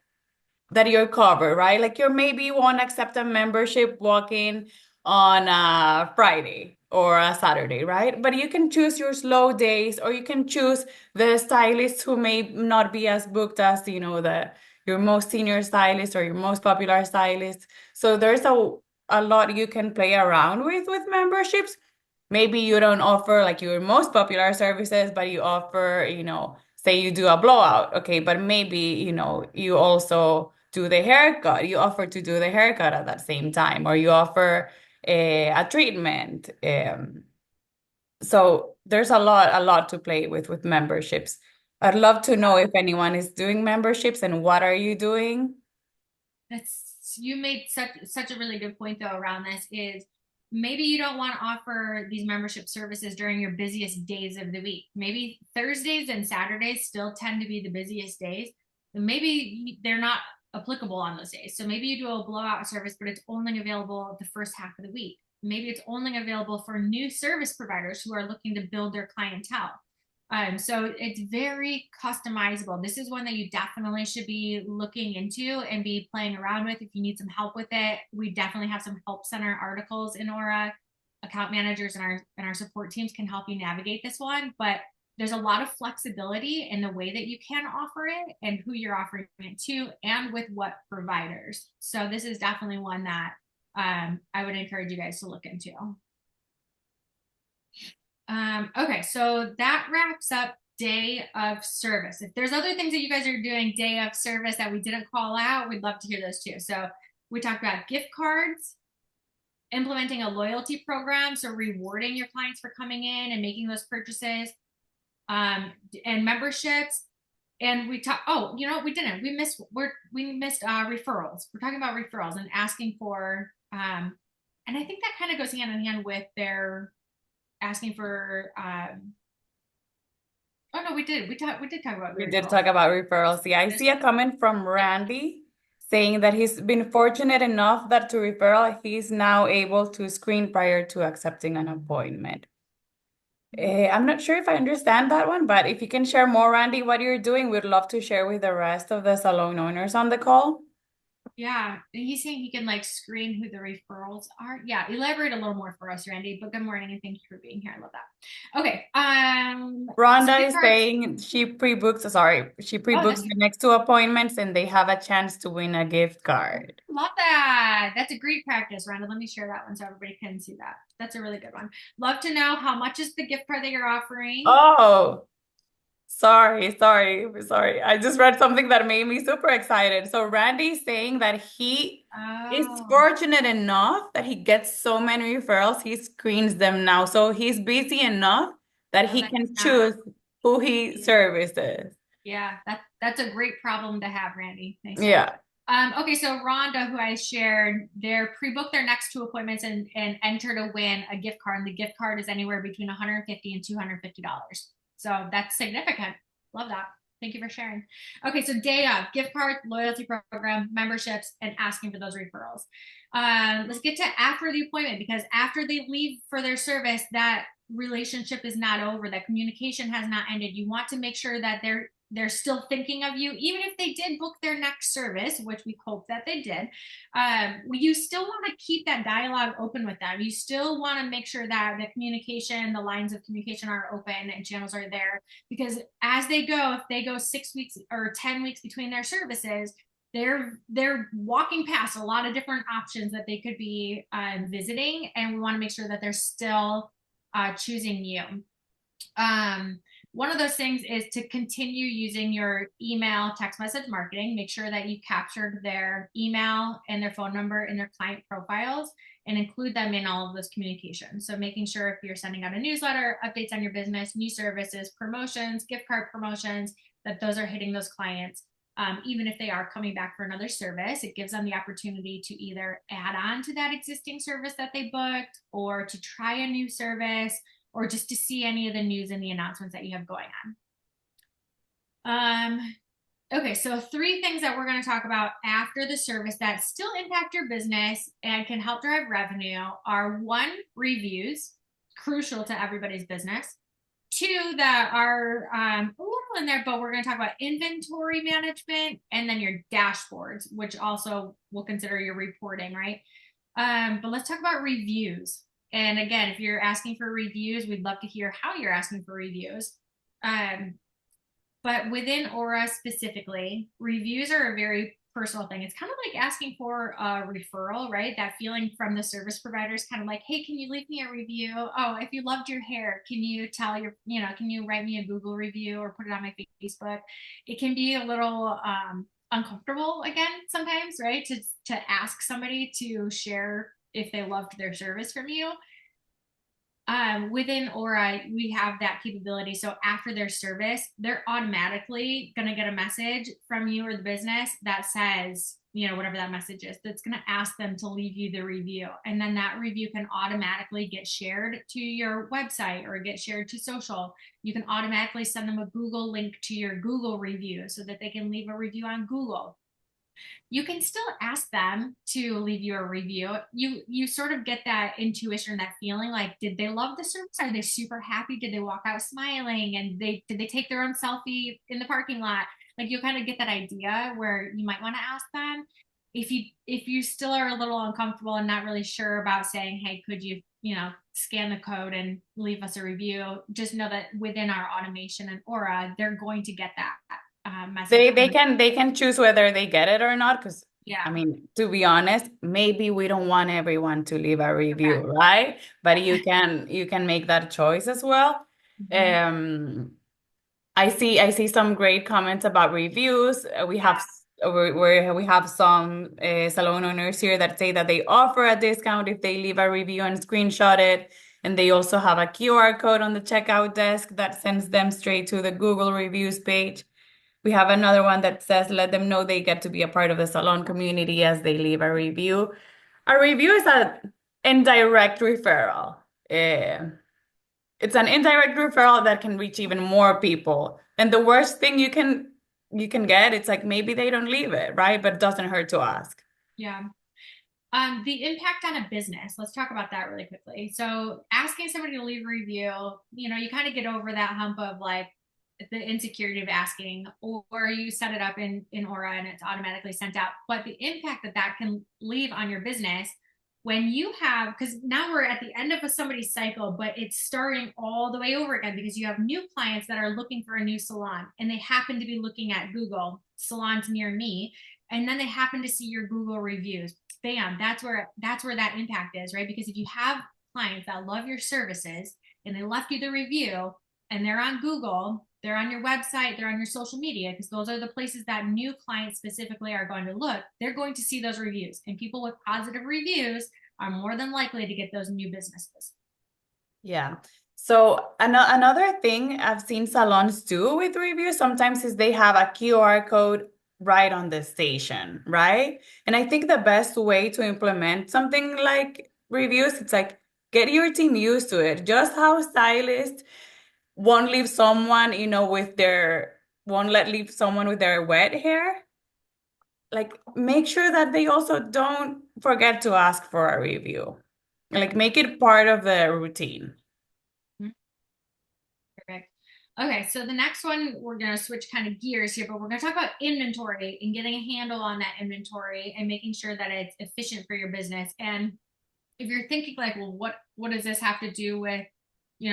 S2: you're covered, right? Like maybe you won't accept a membership walk-in on a Friday or a Saturday, right? But you can choose your slow days, or you can choose the stylist who may not be as booked as, your most senior stylist or your most popular stylist. So there's a lot you can play around with memberships. Maybe you don't offer like your most popular services, but you offer, say you do a blowout, okay, but maybe, you also do the haircut. You offer to do the haircut at that same time, or you offer a treatment. So there's a lot to play with memberships. I'd love to know if anyone is doing memberships and what are you doing?
S1: You made such a really good point though around this is maybe you don't want to offer these membership services during your busiest days of the week. Maybe Thursdays and Saturdays still tend to be the busiest days. And maybe they're not applicable on those days. So maybe you do a blowout service, but it's only available the first half of the week. Maybe it's only available for new service providers who are looking to build their clientele. So it's very customizable. This is one that you definitely should be looking into and be playing around with. If you need some help with it, we definitely have some help center articles in Aura. Account managers and our support teams can help you navigate this one, but there's a lot of flexibility in the way that you can offer it and who you're offering it to and with what providers. So this is definitely one that I would encourage you guys to look into. Okay, so that wraps up day of service. If there's other things that you guys are doing day of service that we didn't call out, we'd love to hear those too. So we talked about gift cards, implementing a loyalty program, so rewarding your clients for coming in and making those purchases, and memberships. And we talked. Oh, we didn't. We missed referrals. We're talking about referrals and asking for. And I think that kind of goes hand in hand with their asking for oh no, we did talk about
S2: We
S1: referrals.
S2: did talk about referrals. Yeah, I see a comment from Randy saying that he's been fortunate enough that to referral, he's now able to screen prior to accepting an appointment. I'm not sure if I understand that one, but if you can share more, Randy, what you're doing, we'd love to share with the rest of the salon owners on the call.
S1: Yeah, he's saying he can like screen who the referrals are. Yeah, elaborate a little more for us, Randy. But good morning and thank you for being here. I love that. Okay.
S2: Rhonda
S1: So
S2: is saying she pre-books the next 2 appointments and they have a chance to win a gift card.
S1: Love that. That's a great practice, Rhonda. Let me share that one so everybody can see that. That's a really good one. Love to know how much is the gift card that you're offering.
S2: Oh, sorry. I just read something that made me super excited. So Randy's saying that he is fortunate enough that he gets so many referrals, he screens them now. So he's busy enough that he can choose who he services.
S1: Yeah, that's a great problem to have, Randy. Nice.
S2: Yeah.
S1: Okay, so Rhonda, who I shared, they're pre-booked their next 2 appointments and enter to win a gift card. And the gift card is anywhere between $150 and $250. So that's significant. Love that. Thank you for sharing. Okay, so day of gift card, loyalty program, memberships, and asking for those referrals. Let's get to after the appointment because after they leave for their service, that relationship is not over. That communication has not ended. You want to make sure that they're still thinking of you, even if they did book their next service, which we hope that they did. You still want to keep that dialogue open with them. You still want to make sure that the communication, the lines of communication are open and channels are there because as they go, if they go 6 weeks or 10 weeks between their services, they're walking past a lot of different options that they could be visiting, and we want to make sure that they're still choosing you. One of those things is to continue using your email text message marketing. Make sure that you captured their email and their phone number in their client profiles and include them in all of those communications. So making sure if you're sending out a newsletter, updates on your business, new services, promotions, gift card promotions, that those are hitting those clients. Even if they are coming back for another service, it gives them the opportunity to either add on to that existing service that they booked or to try a new service or just to see any of the news and the announcements that you have going on. Okay, so 3 things that we're going to talk about after the service that still impact your business and can help drive revenue are 1, reviews, crucial to everybody's business. 2 that are a little in there, but we're going to talk about inventory management and then your dashboards, which also we'll consider your reporting, right? But let's talk about reviews. And again, if you're asking for reviews, we'd love to hear how you're asking for reviews. But within Aura specifically, reviews are a very personal thing. It's kind of like asking for a referral, right? That feeling from the service provider is kind of like, hey, can you leave me a review? Oh, if you loved your hair, can you tell can you write me a Google review or put it on my Facebook? It can be a little uncomfortable again sometimes, right? To ask somebody to share if they loved their service from you. Within Aura, we have that capability. So after their service, they're automatically going to get a message from you or the business that says, whatever that message is, that's going to ask them to leave you the review. And then that review can automatically get shared to your website or get shared to social. You can automatically send them a Google link to your Google review so that they can leave a review on Google. You can still ask them to leave you a review. You sort of get that intuition, that feeling like, did they love the service? Are they super happy? Did they walk out smiling? And did they take their own selfie in the parking lot? Like you'll kind of get that idea where you might want to ask them. If you still are a little uncomfortable and not really sure about saying, hey, could you scan the code and leave us a review, just know that within our automation and Aura, they're going to get that message.
S2: They can choose whether they get it or not, because I
S1: Yeah.
S2: mean, to be honest, maybe we don't want everyone to leave a review,
S1: Okay.
S2: right? But you can make that choice as well.
S1: Mhm.
S2: Um, I see some great comments about reviews. We
S1: Yeah.
S2: have we have some salon owners here that say that they offer a discount if they leave a review and screenshot it. And they also have a QR code on the checkout desk that sends them straight to the Google reviews page. We have another one that says, let them know they get to be a part of the salon community as they leave a review. A review is an indirect referral. It's an indirect referral that can reach even more people. And the worst thing you can get, it's like maybe they don't leave it, right? But it doesn't hurt to ask.
S1: Yeah. The impact on a business. Let's talk about that really quickly. So asking somebody to leave a review, you kind of get over that hump of like the insecurity of asking, or you set it up in Aura and it's automatically sent out. But the impact that can leave on your business when you have, because now we're at the end of somebody's cycle, but it's starting all the way over again because you have new clients that are looking for a new salon and they happen to be looking at Google salons near me, and then they happen to see your Google reviews. Bam, that's where that impact is, right? Because if you have clients that love your services and they left you the review and they're on Google, they're on your website, they're on your social media, because those are the places that new clients specifically are going to look. They're going to see those reviews, and people with positive reviews are more than likely to get those new businesses.
S2: Yeah. So another thing I've seen salons do with reviews sometimes is they have a QR code right on the station, right? And I think the best way to implement something like reviews, it's like get your team used to it. Just how stylists won't leave someone, with won't let leave someone with their wet hair, like make sure that they also don't forget to ask for a review. Like make it part of the routine.
S1: Perfect. Okay, so the next one, we're going to switch kind of gears here, but we're going to talk about inventory and getting a handle on that inventory and making sure that it's efficient for your business. And if you're thinking like, well, what does this have to do with,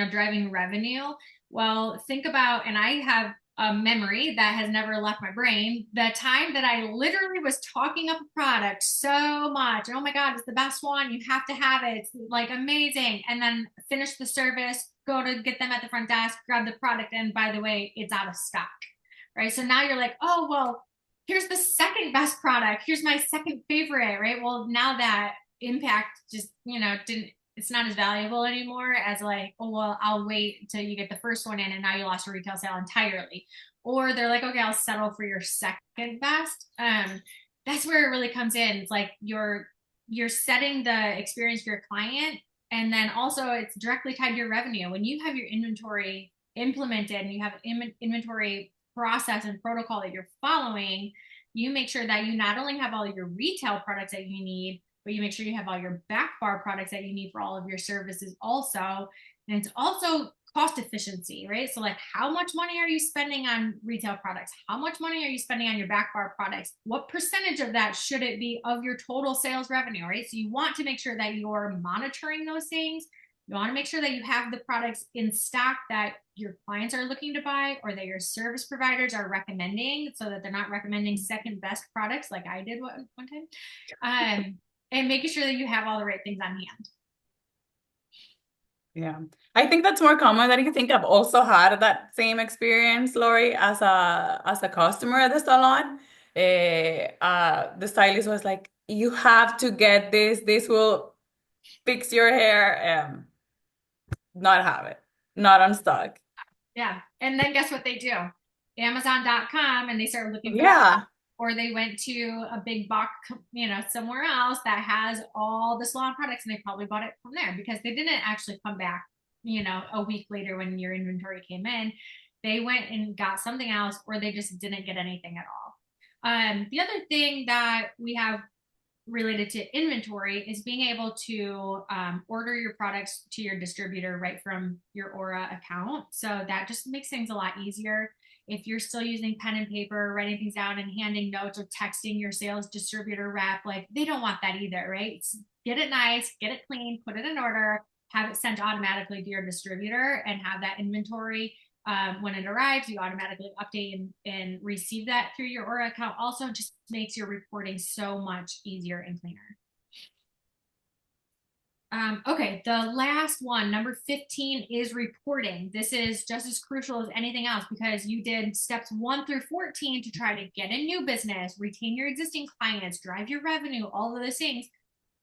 S1: driving revenue? Well, think about, and I have a memory that has never left my brain, the time that I literally was talking up a product so much. Oh my God, it's the best one. You have to have it. It's like amazing. And then finish the service, go to get them at the front desk, grab the product, and by the way, it's out of stock. Right. So now you're like, oh, well, here's the second best product. Here's my second favorite. Right. Well, now that impact just, didn't, it's not as valuable anymore as like, oh, well, I'll wait until you get the first one in and now you lost a retail sale entirely. Or they're like, okay, I'll settle for your second best. That's where it really comes in. It's like you're setting the experience for your client. And then also it's directly tied to your revenue. When you have your inventory implemented and you have inventory process and protocol that you're following, you make sure that you not only have all your retail products that you need, but you make sure you have all your back bar products that you need for all of your services also. And it's also cost efficiency, right? So like how much money are you spending on retail products? How much money are you spending on your back bar products? What percentage of that should it be of your total sales revenue, right? So you want to make sure that you're monitoring those things. You want to make sure that you have the products in stock that your clients are looking to buy or that your service providers are recommending so that they're not recommending second best products like I did one time. And making sure that you have all the right things on hand.
S2: Yeah. I think that's more common than you think. I've also had that same experience, Lori, as a customer at the salon. The stylist was like, you have to get this. This will fix your hair. Not have it. Not on stock.
S1: Yeah. And then guess what they do? Amazon.com and they start looking for that.
S2: Yeah.
S1: Or they went to a big box, somewhere else that has all the salon products and they probably bought it from there because they didn't actually come back, a week later when your inventory came in. They went and got something else or they just didn't get anything at all. The other thing that we have related to inventory is being able to order your products to your distributor right from your Aura account. So that just makes things a lot easier. If you're still using pen and paper, writing things down and handing notes or texting your sales distributor rep, like they don't want that either, right? Get it nice, get it clean, put it in order, have it sent automatically to your distributor and have that inventory when it arrives, you automatically update and receive that through your Aura account. Also, just makes your reporting so much easier and cleaner. Okay, the last one, number 15, is reporting. This is just as crucial as anything else because you did steps 1 through 14 to try to get a new business, retain your existing clients, drive your revenue, all of those things.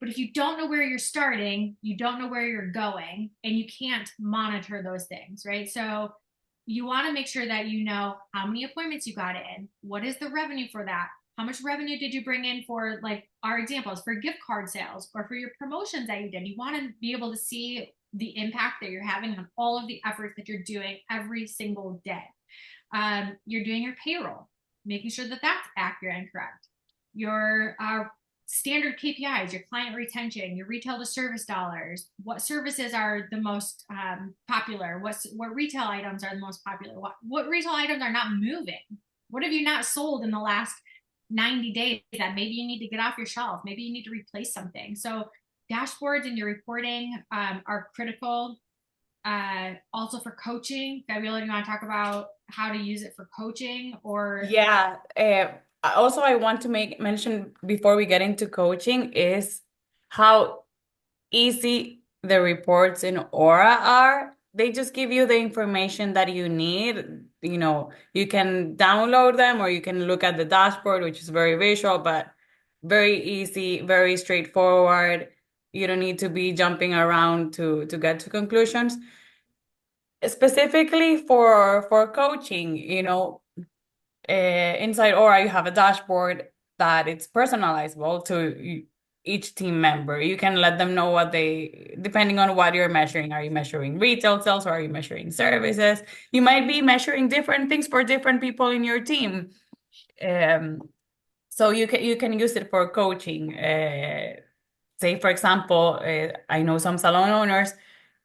S1: But if you don't know where you're starting, you don't know where you're going, and you can't monitor those things, right? So you want to make sure that you know how many appointments you got in, what is the revenue for that, how much revenue did you bring in for, like our examples, for gift card sales or for your promotions that you did. You want to be able to see the impact that you're having on all of the efforts that you're doing every single day. You're doing your payroll, making sure that that's accurate and correct. Your standard KPIs, your client retention, your retail to service dollars, what services are the most popular, what retail items are the most popular, what retail items are not moving, what have you not sold in the last 90 days that maybe you need to get off your shelf, maybe you need to replace something. So dashboards and your reporting are critical. Also for coaching, Fabiola, do you want to talk about how to use it for coaching or?
S2: Yeah. Also, I want to make mention before we get into coaching is how easy the reports in Aura are. They just give you the information that you need. You know, you can download them or you can look at the dashboard, which is very visual, but very easy, very straightforward. You don't need to be jumping around to get to conclusions. Specifically for coaching, inside Aura, you have a dashboard that it's personalizable to each team member. You can let them know what they, depending on what you're measuring. Are you measuring retail sales or are you measuring services? You might be measuring different things for different people in your team. Um, so you can use it for coaching. Say, for example, I know some salon owners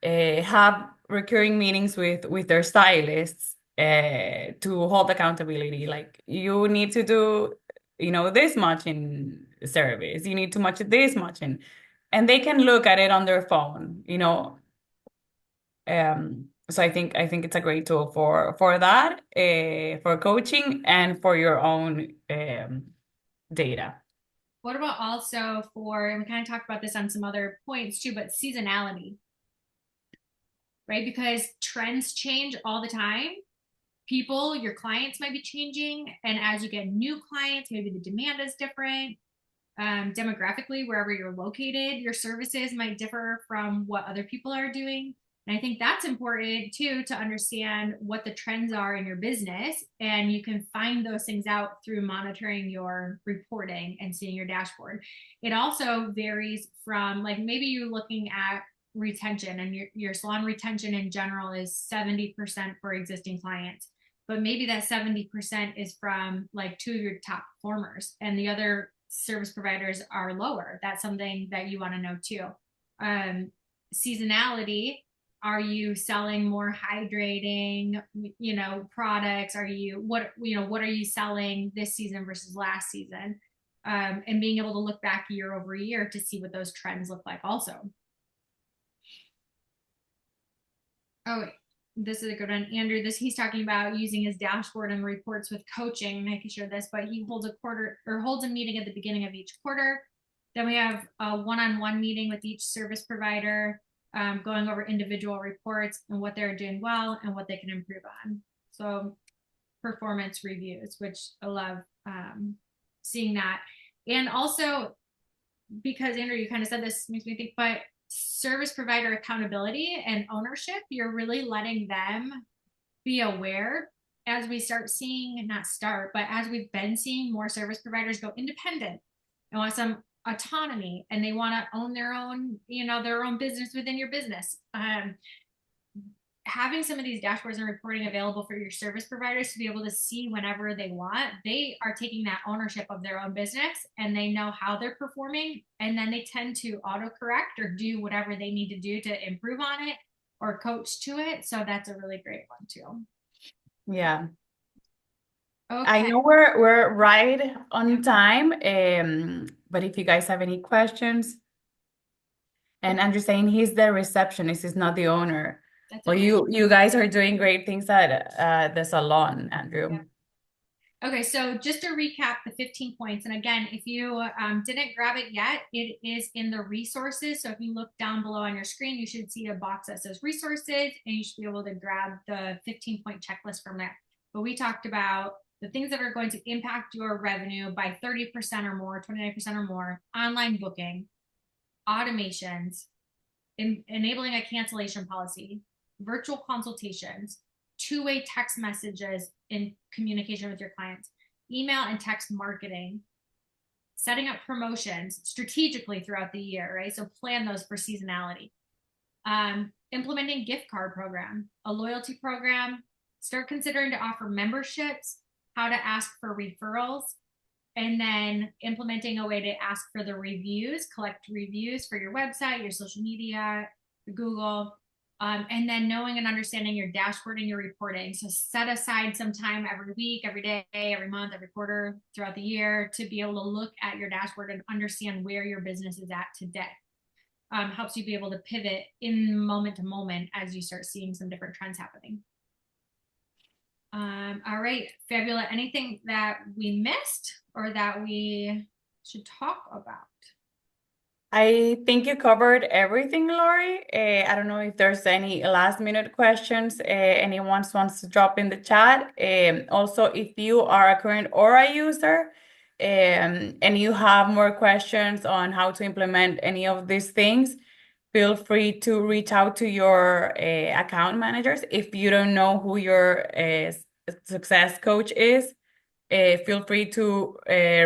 S2: have recurring meetings with their stylists to hold accountability. Like, you need to do, this much in service. You need to much this much in, and they can look at it on their phone. So I think it's a great tool for that, for coaching and for your own data.
S1: What about also for, and we kind of talked about this on some other points too, but seasonality, right? Because trends change all the time. People, your clients might be changing. And as you get new clients, maybe the demand is different. Demographically, wherever you're located, your services might differ from what other people are doing. And I think that's important too, to understand what the trends are in your business. And you can find those things out through monitoring your reporting and seeing your dashboard. It also varies from, like, maybe you're looking at retention, and your salon retention in general is 70% for existing clients. But maybe that 70% is from like two of your top performers, and the other service providers are lower. That's something that you want to know too. Seasonality. Are you selling more hydrating, products? What are you selling this season versus last season? And being able to look back year over year to see what those trends look like also. Oh, this is a good one. Andrew, he's talking about using his dashboard and reports with coaching. I can share this, but he holds a meeting at the beginning of each quarter. Then we have a one-on-one meeting with each service provider, going over individual reports and what they're doing well and what they can improve on. So performance reviews, which I love seeing that. And also, because Andrew, you kind of said this, makes me think, but service provider accountability and ownership, you're really letting them be aware, as we start seeing, not start, but as we've been seeing more service providers go independent and want some autonomy, and they want to own their own business within your business. Having some of these dashboards and reporting available for your service providers to be able to see whenever they want, they are taking that ownership of their own business, and they know how they're performing, and then they tend to auto correct or do whatever they need to do to improve on it or coach to it. So that's a really great one too.
S2: Yeah. I
S1: Okay.
S2: know we're right on time, but if you guys have any questions, and Andrew's saying he's the receptionist, he's not the owner.
S1: That's
S2: Well,
S1: okay.
S2: you guys are doing great things at the salon,
S1: Yeah.
S2: Andrew.
S1: Okay, so just to recap the 15 points, and again, if you didn't grab it yet, it is in the resources. So if you look down below on your screen, you should see a box that says resources, and you should be able to grab the 15-point checklist from there. But we talked about the things that are going to impact your revenue by 30% or more, 29% or more: online booking, automations, enabling a cancellation policy, virtual consultations, two-way text messages in communication with your clients, email and text marketing, setting up promotions strategically throughout the year, right? So plan those for seasonality. Implementing gift card program, a loyalty program, start considering to offer memberships, how to ask for referrals, and then implementing a way to ask for the reviews, collect reviews for your website, your social media, Google, and then knowing and understanding your dashboard and your reporting. So set aside some time every week, every day, every month, every quarter throughout the year to be able to look at your dashboard and understand where your business is at today. Helps you be able to pivot in moment to moment as you start seeing some different trends happening. All right, Fabiola, anything that we missed or that we should talk about?
S2: I think you covered everything, Lori. I don't know if there's any last minute questions anyone wants to drop in the chat. Also, if you are a current Aura user and you have more questions on how to implement any of these things, feel free to reach out to your account managers. If you don't know who your success coach is, feel free to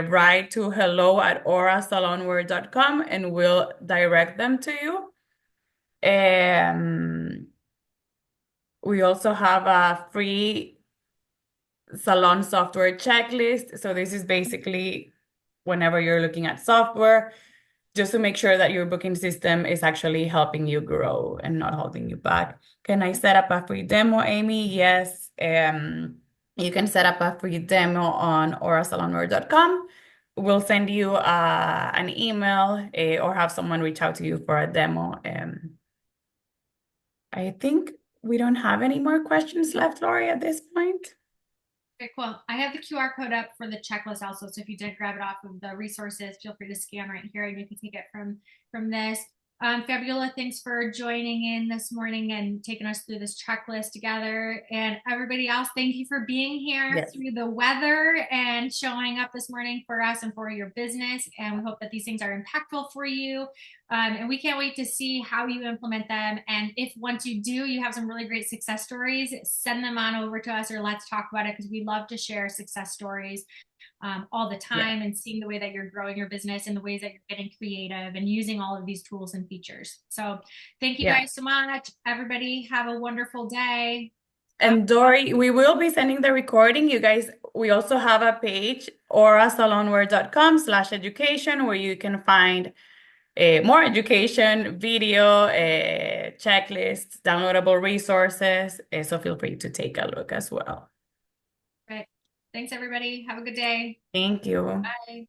S2: write to hello@aurasalonwear.com and we'll direct them to you. We also have a free salon software checklist. So this is basically whenever you're looking at software, just to make sure that your booking system is actually helping you grow and not holding you back. Can I set up a free demo, Amy? Yes. You can set up a free demo on aurasalonwear.com. We'll send you an email or have someone reach out to you for a demo. I think we don't have any more questions left, Lori, at this point.
S1: Okay, cool. I have the QR code up for the checklist also. So if you did grab it off of the resources, feel free to scan right here and you can take it from this. Fabiola, thanks for joining in this morning and taking us through this checklist together. And everybody else, thank you for being here
S2: Yes.
S1: through the weather and showing up this morning for us and for your business. And we hope that these things are impactful for you. And we can't wait to see how you implement them. And if once you do, you have some really great success stories, send them on over to us or let's talk about it because we love to share success stories all the
S2: Yeah.
S1: time and seeing the way that you're growing your business and the ways that you're getting creative and using all of these tools and features. So thank you
S2: Yeah.
S1: guys so much. Everybody have a wonderful day.
S2: And Dory, we will be sending the recording. You guys, we also have a page, aurasalonwear.com/education, where you can find more education, video, checklists, downloadable resources. So feel free to take a look as well.
S1: Right. Thanks, everybody. Have a good day.
S2: Thank you.
S1: Bye.